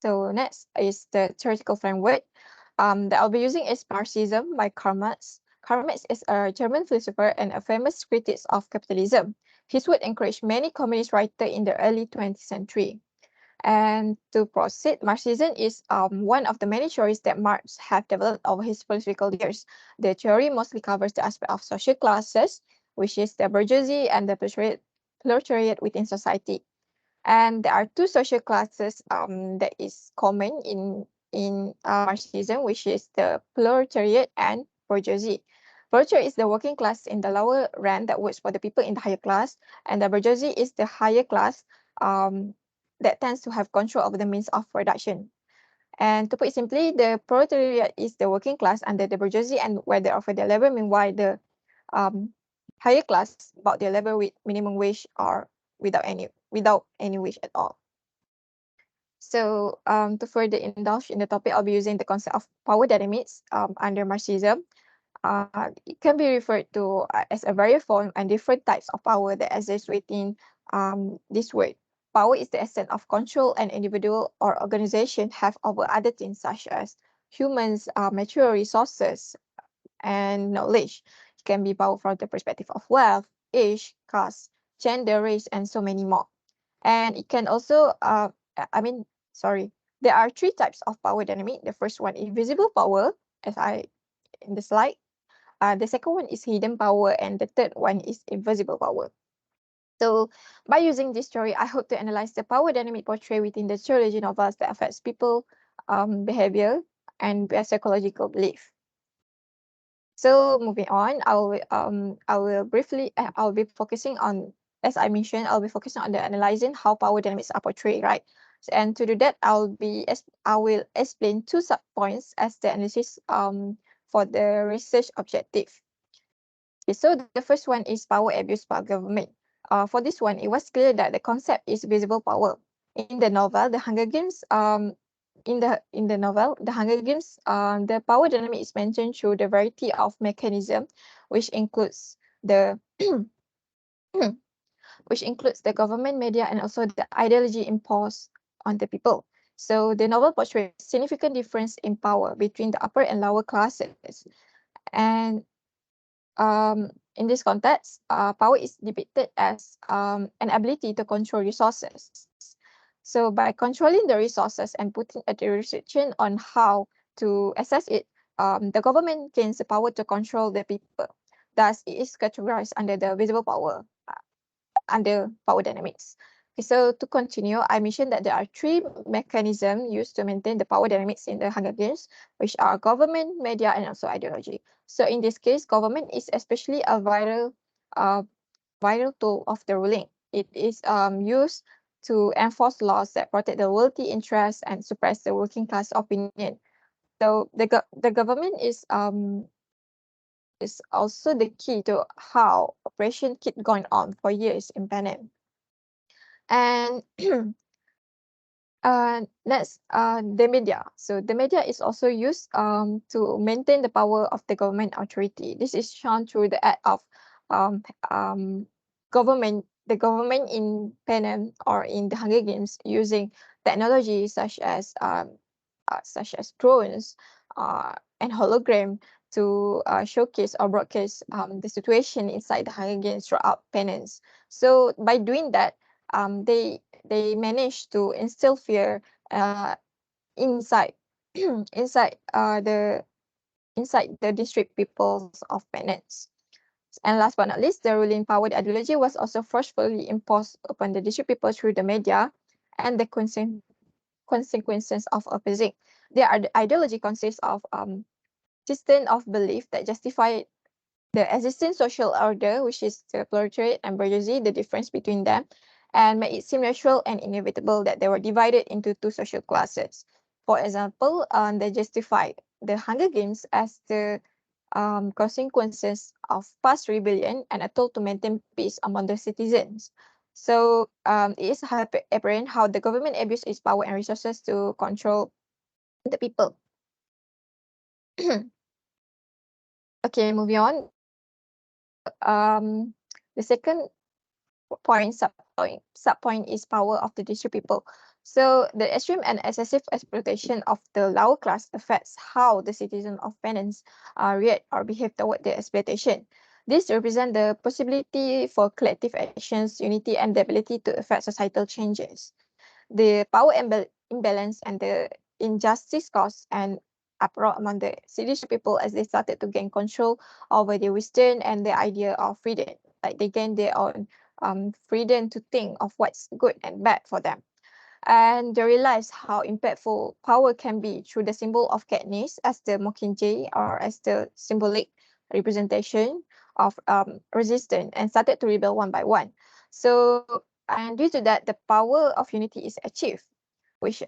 So next is the theoretical framework that I'll be using is Marxism by Karl Marx. Karl Marx is a German philosopher and a famous critic of capitalism. His work encouraged many communist writers in the early 20th century. And to proceed, Marxism is one of the many theories that Marx have developed over his political years. The theory mostly covers the aspect of social classes, which is the bourgeoisie and the proletariat within society. And there are two social classes that is common in Marxism, which is the proletariat and bourgeoisie. Proletariat is the working class in the lower rank that works for the people in the higher class, and the bourgeoisie is the higher class um, that tends to have control over the means of production. And to put it simply, the proletariat is the working class under the bourgeoisie, and where they offer their labor, meanwhile the um, higher class about their labor with minimum wage or without any wage at all. So to further indulge in the topic, I'll be using the concept of power dynamics under Marxism. It can be referred to as a various form and different types of power that exist within this word. Power is the essence of control an individual or organization have over other things such as humans, material resources, and knowledge. It can be power from the perspective of wealth, age, caste, gender, race, and so many more. And it can also, I mean, sorry, there are three types of power dynamic. The first one is visible power, as I in the slide. The second one is hidden power, and the third one is invisible power. So by using this theory, I hope to analyze the power dynamic portrayed within the trilogy novels that affects people, behavior, and their psychological belief. So moving on, I'll be focusing on, as I mentioned, I'll be focusing on the analyzing how power dynamics are portrayed, right? And to do that, I will explain two subpoints as the analysis for the research objective. Okay, so the first one is power abuse by government. For this one, it was clear that the concept is visible power. In the novel, The Hunger Games, in the novel, The Hunger Games, the power dynamic is mentioned through the variety of mechanism, which includes the which includes the government, media, and also the ideology imposed on the people. So the novel portrays significant difference in power between the upper and lower classes, and in this context, power is depicted as an ability to control resources. So by controlling the resources and putting a restriction on how to access it, the government gains the power to control the people. Thus, it is categorized under the visible power, under power dynamics. Okay, so to continue, I mentioned that there are three mechanisms used to maintain the power dynamics in the Hunger Games, which are government, media, and also ideology. So in this case, government is especially a uh, vital tool of the ruling. It is used to enforce laws that protect the wealthy interests and suppress the working class opinion. So the government is also the key to how operation keep going on for years in Panem. And next, the media. So the media is also used to maintain the power of the government authority. This is shown through the act of um, um, the government in Panem or in the Hunger Games using technology such as drones and hologram to showcase or broadcast the situation inside the Hunger Games throughout Penance. So by doing that, they managed to instill fear inside inside inside the district peoples of Penance. And last but not least, the ruling power ideology was also forcefully imposed upon the district people through the media and the consequences of opposing. The ideology consists of system of belief that justify the existing social order, which is the proletariat and bourgeoisie, the difference between them, and made it seem natural and inevitable that they were divided into two social classes. For example, they justified the Hunger Games as the consequences of past rebellion and a tool to maintain peace among the citizens. So it is apparent how the government abused its power and resources to control the people. Okay, moving on. The second subpoint is power of the district people. So the extreme and excessive exploitation of the lower class affects how the citizens of penance react or behave toward the exploitation. This represents the possibility for collective actions, unity, and the ability to affect societal changes. The power imbalance and the injustice caused an uproar among the Swedish people as they started to gain control over their wisdom and the idea of freedom. Like they gained their own freedom to think of what's good and bad for them. And they realized how impactful power can be through the symbol of Katniss as the mockingjay or as the symbolic representation of resistance and started to rebel one by one. So, and due to that, the power of unity is achieved, which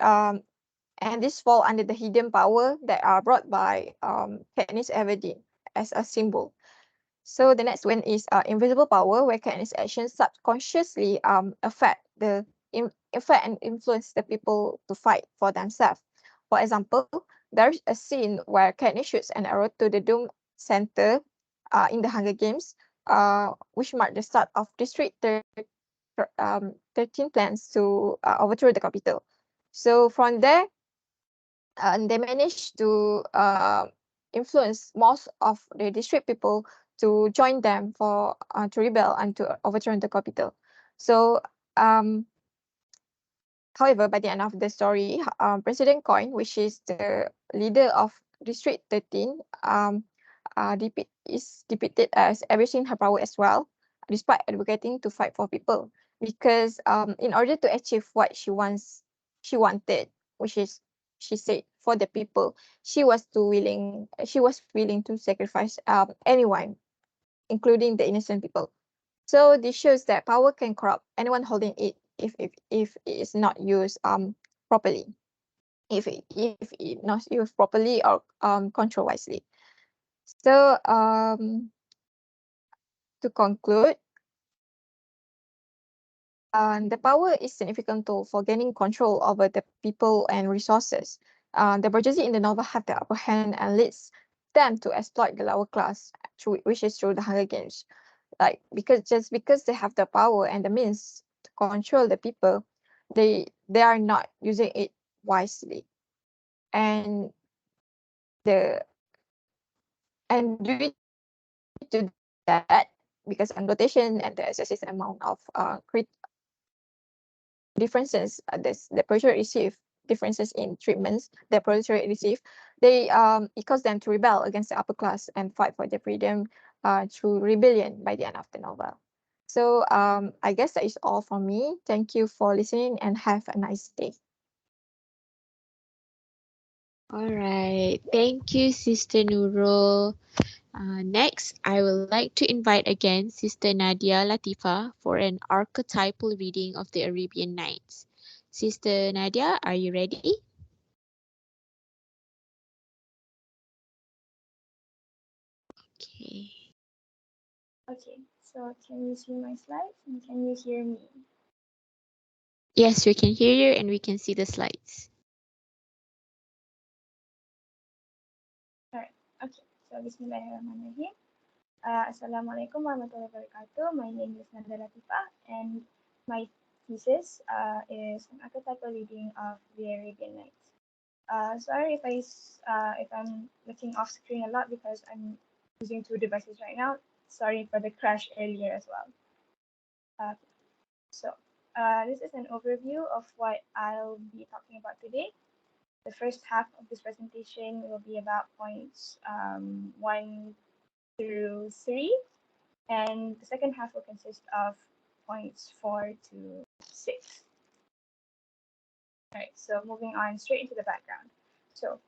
and this fall under the hidden power that are brought by Katniss Everdeen as a symbol. So the next one is invisible power, where Katniss' actions subconsciously affect and influence the people to fight for themselves. For example, there's a scene where Katniss shoots an arrow to the Doom Center in the Hunger Games, which marked the start of District 13 plans to overthrow the capital. So from there, they managed to influence most of the district people to join them for to rebel and to overturn the capital. So, um, however, by the end of the story, President Coin, which is the leader of District 13, is depicted as abusing her power as well, despite advocating to fight for people. Because in order to achieve what she wanted, which is she said for the people, she was willing to sacrifice anyone, including the innocent people. So this shows that power can corrupt anyone holding it if it is not used properly, if it not used properly or control wisely. So to conclude, the power is significant tool for gaining control over the people and resources. The bourgeoisie in the novel have the upper hand and leads them to exploit the lower class, which is through the Hunger Games. Like because they have the power and the means to control the people, they are not using it wisely. And the and due to that, because exploitation and the excessive amount of differences, the proletariat receive differences in treatments the proletariat receive, it caused them to rebel against the upper class and fight for their freedom through rebellion by the end of the novel. So I guess that is all from me. Thank you for listening and have a nice day. All right. Thank you, Sister Nurul. Next, I would like to invite again Sister Nadia Latifa for an archetypal reading of the Arabian Nights. Sister Nadia, are you ready? Okay. Okay, so can you see my slides and can you hear me? Yes, we can hear you and we can see the slides. Alright, okay, so Bismillahirrahmanirrahim. Assalamualaikum warahmatullahi wabarakatuh. My name is Nada Latifah and my thesis is an archetypal reading of the Arabian Nights. Sorry if I'm looking off screen a lot because I'm using two devices right now. Sorry for the crash earlier as well. So this is an overview of what I'll be talking about today. The first half of this presentation will be about points 1 through 3, and the second half will consist of points 4 to 6. All right, so moving on straight into the background. So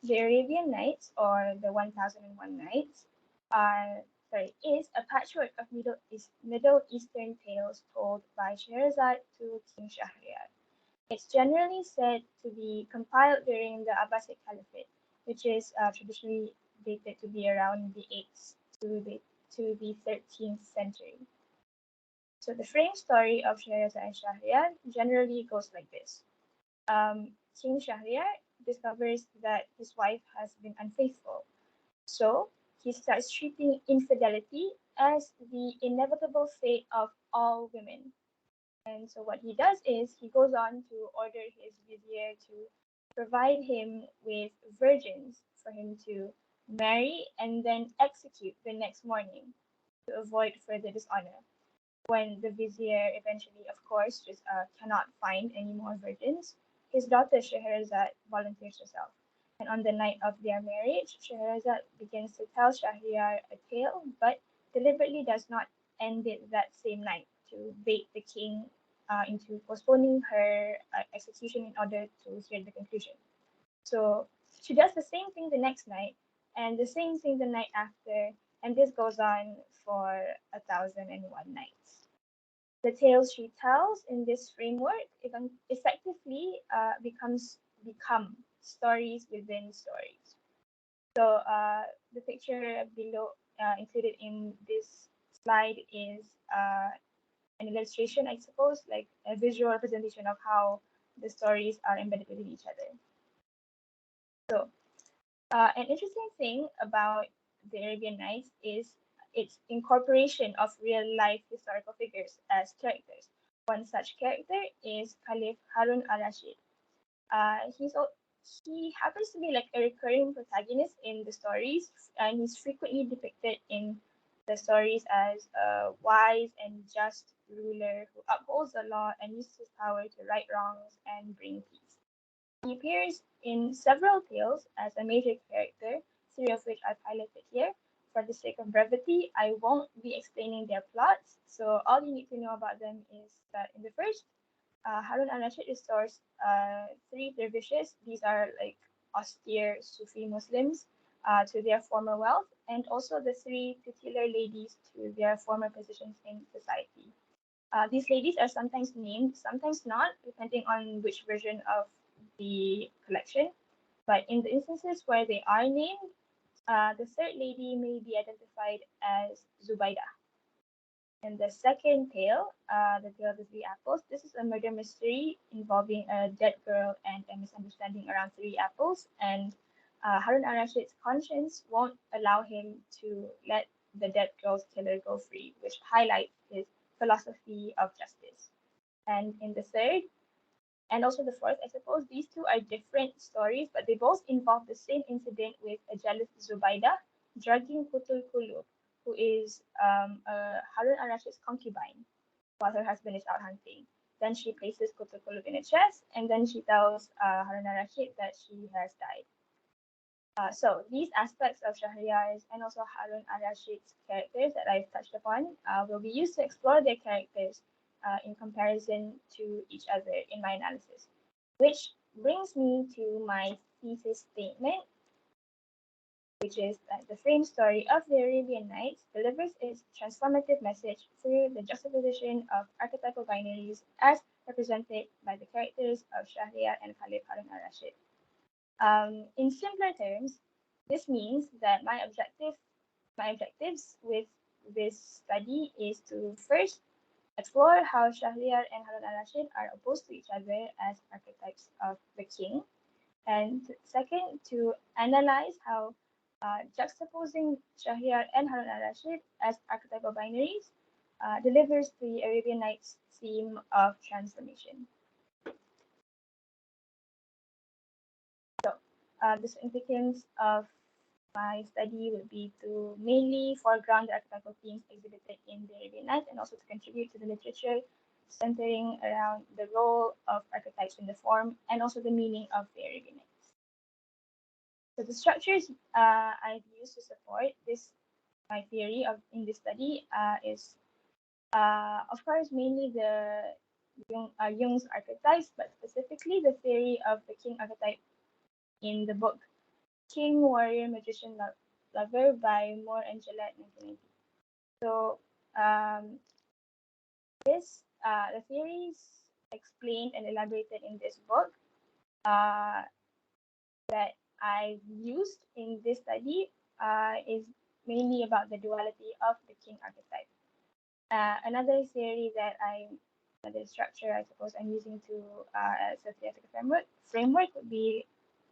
the Arabian Nights, or the 1001 Nights, is a patchwork of Middle Eastern tales told by Scheherazade to King Shahryar. It's generally said to be compiled during the Abbasid Caliphate, which is traditionally dated to be around the 8th to the 13th century. So the frame story of Scheherazade and Shahryar generally goes like this. King Shahryar discovers that his wife has been unfaithful, so he starts treating infidelity as the inevitable fate of all women. And so what he does is he goes on to order his vizier to provide him with virgins for him to marry and then execute the next morning to avoid further dishonor. When the vizier eventually, of course, just cannot find any more virgins, his daughter Scheherazade volunteers herself. And on the night of their marriage, Scheherazade begins to tell Shahryar a tale, but deliberately does not end it that same night to bait the king into postponing her execution in order to hear the conclusion. So she does the same thing the next night and the same thing the night after, and this goes on for 1,001 nights. The tales she tells in this framework effectively become stories within stories. So the picture below included in this slide is an illustration, I suppose, like a visual representation of how the stories are embedded within each other. So an interesting thing about the Arabian Nights is its incorporation of real life historical figures as characters. One such character is Caliph Harun al-Rashid. Uh, he's he happens to be like a recurring protagonist in the stories, and he's frequently depicted in the stories as a wise and just ruler who upholds the law and uses his power to right wrongs and bring peace. He appears in several tales as a major character, three of which I've highlighted here. For the sake of brevity, I won't be explaining their plots, so all you need to know about them is that in the first, Harun al-Rashid restores three dervishes. These are like austere Sufi Muslims to their former wealth, and also the three titular ladies to their former positions in society. These ladies are sometimes named, sometimes not, depending on which version of the collection. But in the instances where they are named, the third lady may be identified as Zubaida. And the second tale, the tale of the three apples, this is a murder mystery involving a dead girl and a misunderstanding around three apples. And Harun al-Rashid's conscience won't allow him to let the dead girl's killer go free, which highlights his philosophy of justice. And in the third, and also the fourth, I suppose, these two are different stories, but they both involve the same incident with a jealous Zubaida drugging Kutul Kulub, who is Harun al-Rashid's concubine, while her husband is out hunting. Then she places Kutul Kulub in a chest, and then she tells Harun al-Rashid that she has died. So these aspects of Shahryar's and also Harun al-Rashid's characters that I've touched upon will be used to explore their characters in comparison to each other in my analysis, which brings me to my thesis statement, which is that the frame story of the Arabian Nights delivers its transformative message through the juxtaposition of archetypal binaries as represented by the characters of Shahryar and Khalif Harun al-Rashid. In simpler terms, this means that my objectives with this study is to first explore how Shahryar and Harun al-Rashid are opposed to each other as archetypes of the king, and second, to analyze how juxtaposing Shahryar and Harun al-Rashid as archetypal binaries delivers the Arabian Nights theme of transformation. So, the significance of my study would be to mainly foreground the archetypal themes exhibited in the Arabian Nights and also to contribute to the literature centering around the role of archetypes in the form and also the meaning of the Arabian Nights. So the structures I've used to support this my theory of in this study is of course mainly the Jung's archetypes, but specifically the theory of the king archetype in the book King, Warrior, Magician, Lover by Moore and Gillette 1990. So the theories explained and elaborated in this book that I used in this study is mainly about the duality of the king archetype. Another theory that another structure I suppose I'm using to as a theoretical framework would be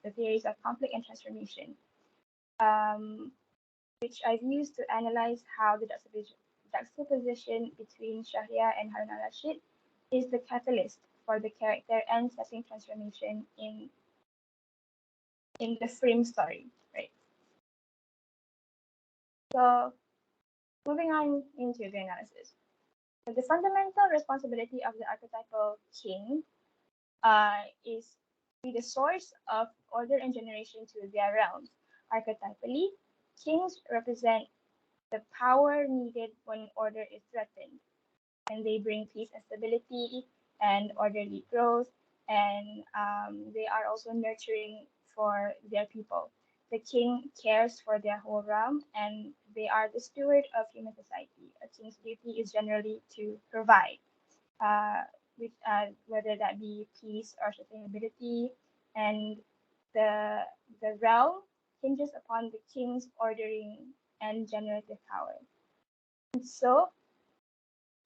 the theories of conflict and transformation, which I've used to analyze how the juxtaposition between Shahriar and Harun al-Rashid is the catalyst for the character and setting transformation in the frame story, right? So moving on into the analysis. So the fundamental responsibility of the archetypal king is to be the source of order and generation to their realms. Archetypally, kings represent the power needed when order is threatened, and they bring peace and stability and orderly growth, and they are also nurturing for their people. The king cares for their whole realm, and they are the steward of human society. A king's duty is generally to provide, with whether that be peace or sustainability, and the the realm hinges upon the king's ordering and generative power. And so,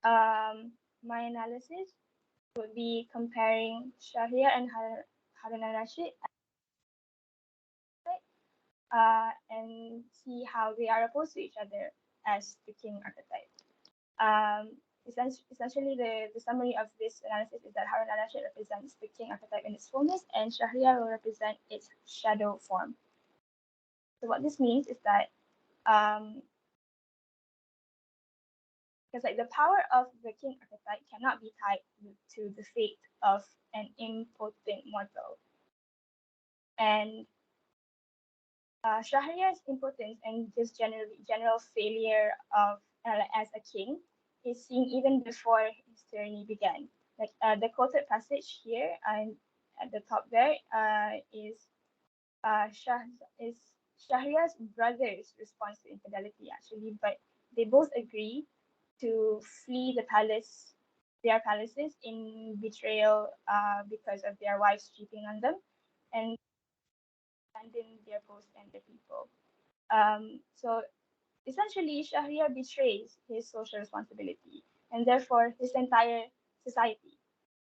my analysis would be comparing Shahriar and Harun al-Rashid, and see how they are opposed to each other as the king archetype. Essentially, the summary of this analysis is that Harun al-Rashid represents the king archetype in its fullness, and Shahriar will represent its shadow form. So what this means is that because like the power of the king archetype cannot be tied to the fate of an impotent mortal, and Shahriar's impotence and just general failure of as a king is seen even before his tyranny began. Like the quoted passage here and at the top there is Shah is Shahriar's brother's response to infidelity actually, but they both agree to flee their palaces in betrayal because of their wives cheating on them, and abandon their post and their people. So essentially, Shahriar betrays his social responsibility and therefore his entire society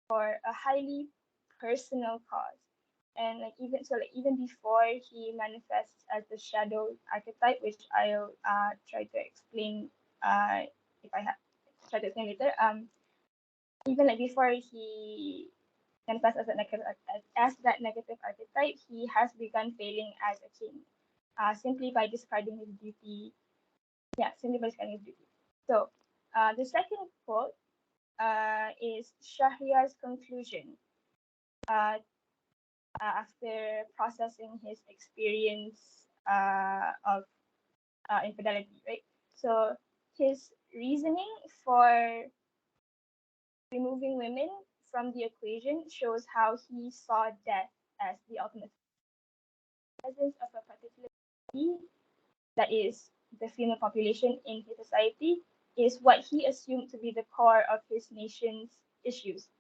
for a highly personal cause. And even before he manifests as the shadow archetype, which I'll try to explain if I have try to explain later. Even like before he manifests as that negative archetype, he has begun failing as a king, simply by discarding his duty. Yeah, simply by discarding his duty. So the second quote is Shahriar's conclusion after processing his experience of infidelity, right? So his reasoning for removing women from the equation shows how he saw death as the ultimate presence of a particular society, that is the female population in his society, is what he assumed to be the core of his nation's issues.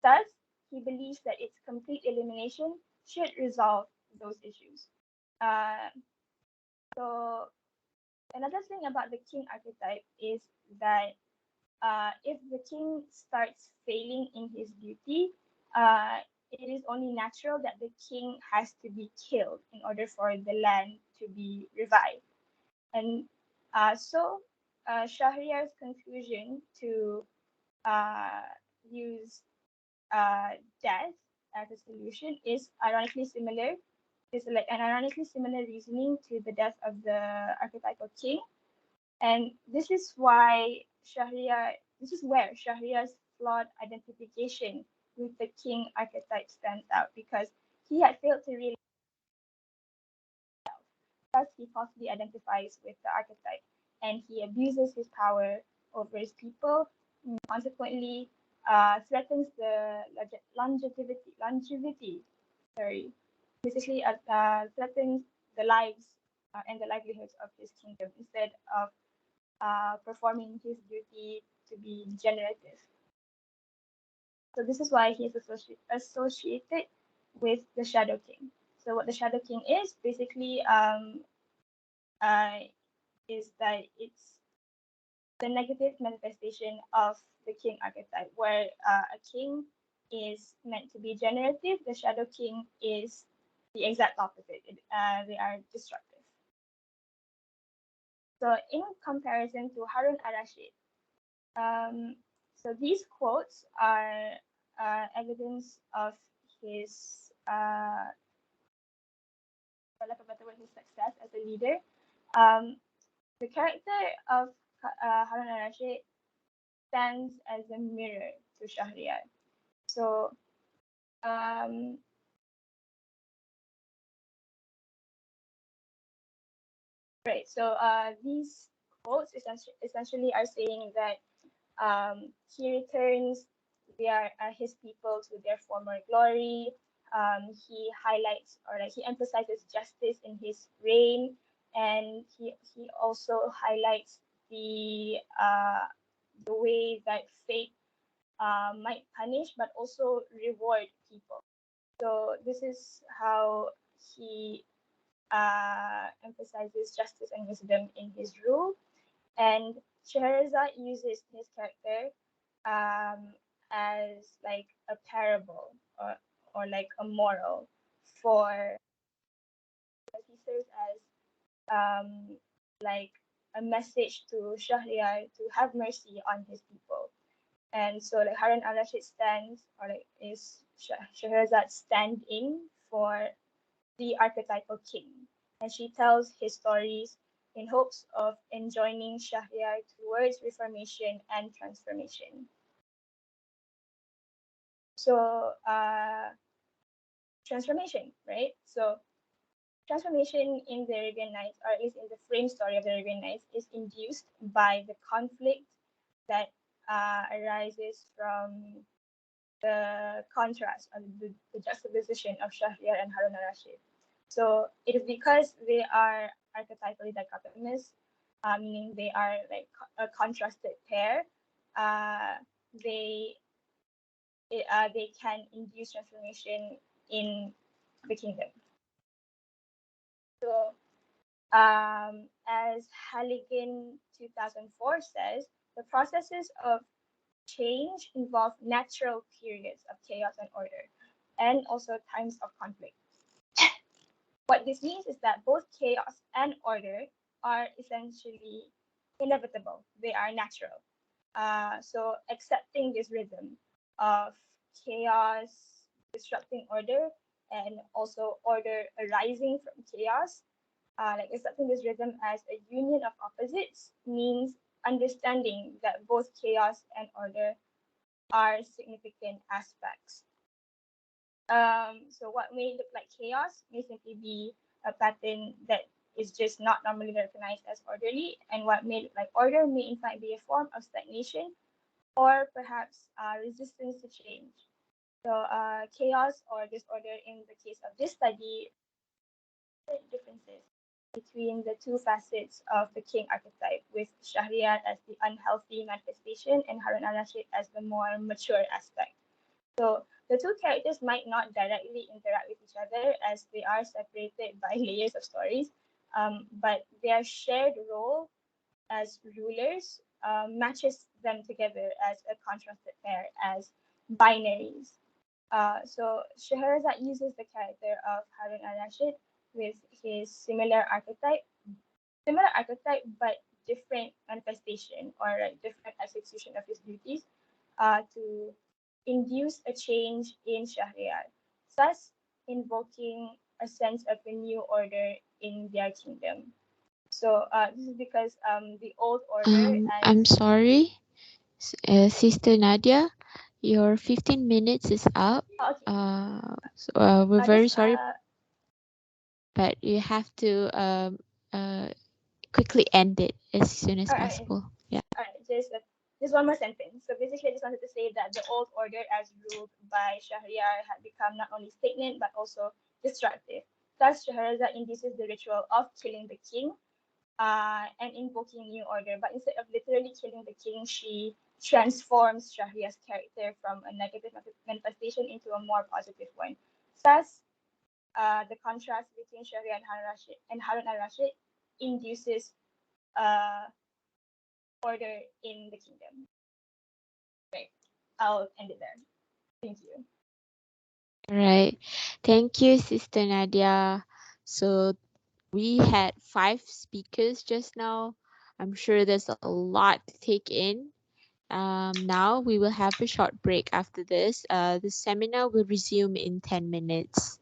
Thus, he believes that its complete elimination should resolve those issues. Uh, so another thing about the king archetype is that if the king starts failing in his duty, it is only natural that the king has to be killed in order for the land to be revived. And Shahriar's conclusion to use death as a solution is ironically similar. It's like an ironically similar reasoning to the death of the archetypal king, and this is where Shahriar's flawed identification with the king archetype stands out, because he had failed to realize, thus he falsely identifies with the archetype and he abuses his power over his people, and consequently threatens the longevity, sorry, basically threatens the lives and the livelihoods of his kingdom instead of performing his duty to be generative. So this is why he is associated with the Shadow King. So what the Shadow King is basically is that it's the negative manifestation of the king archetype, where a king is meant to be generative. The Shadow King is the exact opposite. They are destructive. So in comparison to Harun al-Rashid, so these quotes are evidence of his, for lack of a better word, his success as a leader. The character of Harun al-Rashid stands as a mirror to Shahryar. So, right. So these quotes essentially are saying that he returns his people to their former glory. He highlights, or like he emphasizes justice in his reign, and he also highlights the way that fate might punish but also reward people. So this is how he emphasizes justice and wisdom in his rule. And Scheherazade uses his character as like a parable or like a moral for, he serves as like a message to Shahryar to have mercy on his people. And so like Harun al-Rashid stands, or like is Scheherazade stand in for the archetypal king, and she tells his stories in hopes of enjoining Shahryar towards reformation and transformation. So transformation, right? So transformation in the Arabian Nights, or at least in the frame story of the Arabian Nights, is induced by the conflict that arises from the contrast and the juxtaposition of Shahryar and Harun al-Rashid. So it is because they are archetypally dichotomous, meaning they are like a contrasted pair. Uh, they they can induce transformation in the kingdom. So as Halligan 2004 says, the processes of change involve natural periods of chaos and order, and also times of conflict. What this means is that both chaos and order are essentially inevitable, they are natural. So, accepting this rhythm of chaos disrupting order and also order arising from chaos, like accepting this rhythm as a union of opposites means understanding that both chaos and order are significant aspects. So what may look like chaos may simply be a pattern that is just not normally recognized as orderly, and what may look like order may in fact be a form of stagnation or perhaps resistance to change. So chaos or disorder in the case of this study, differences between the two facets of the king archetype, with Shahryar as the unhealthy manifestation and Harun al-Rashid as the more mature aspect. So the two characters might not directly interact with each other as they are separated by layers of stories, but their shared role as rulers matches them together as a contrasted pair, as binaries. So Scheherazade uses the character of Harun al-Rashid with his similar archetype but different manifestation or like different execution of his duties to induce a change in Shahryar, thus invoking a sense of a new order in their kingdom. So this is because the old order I'm as sorry, Sister Nadia, your 15 minutes is up. okay, We're very just sorry, but you have to quickly end it as soon as all right, possible. Yeah. all right, just one more sentence. So basically, I just wanted to say that the old order, as ruled by Shahryar, had become not only stagnant but also destructive. Thus, Shahrazad induces the ritual of killing the king and invoking new order. But instead of literally killing the king, she transforms Shahriar's character from a negative manifestation into a more positive one. Thus, the contrast between Shahriar and Harun al-Rashid induces uh, order in the kingdom. Right. I'll end it there. Thank you. All right. Thank you, Sister Nadia. So we had 5 speakers just now. I'm sure there's a lot to take in. Now we will have a short break after this. The seminar will resume in 10 minutes.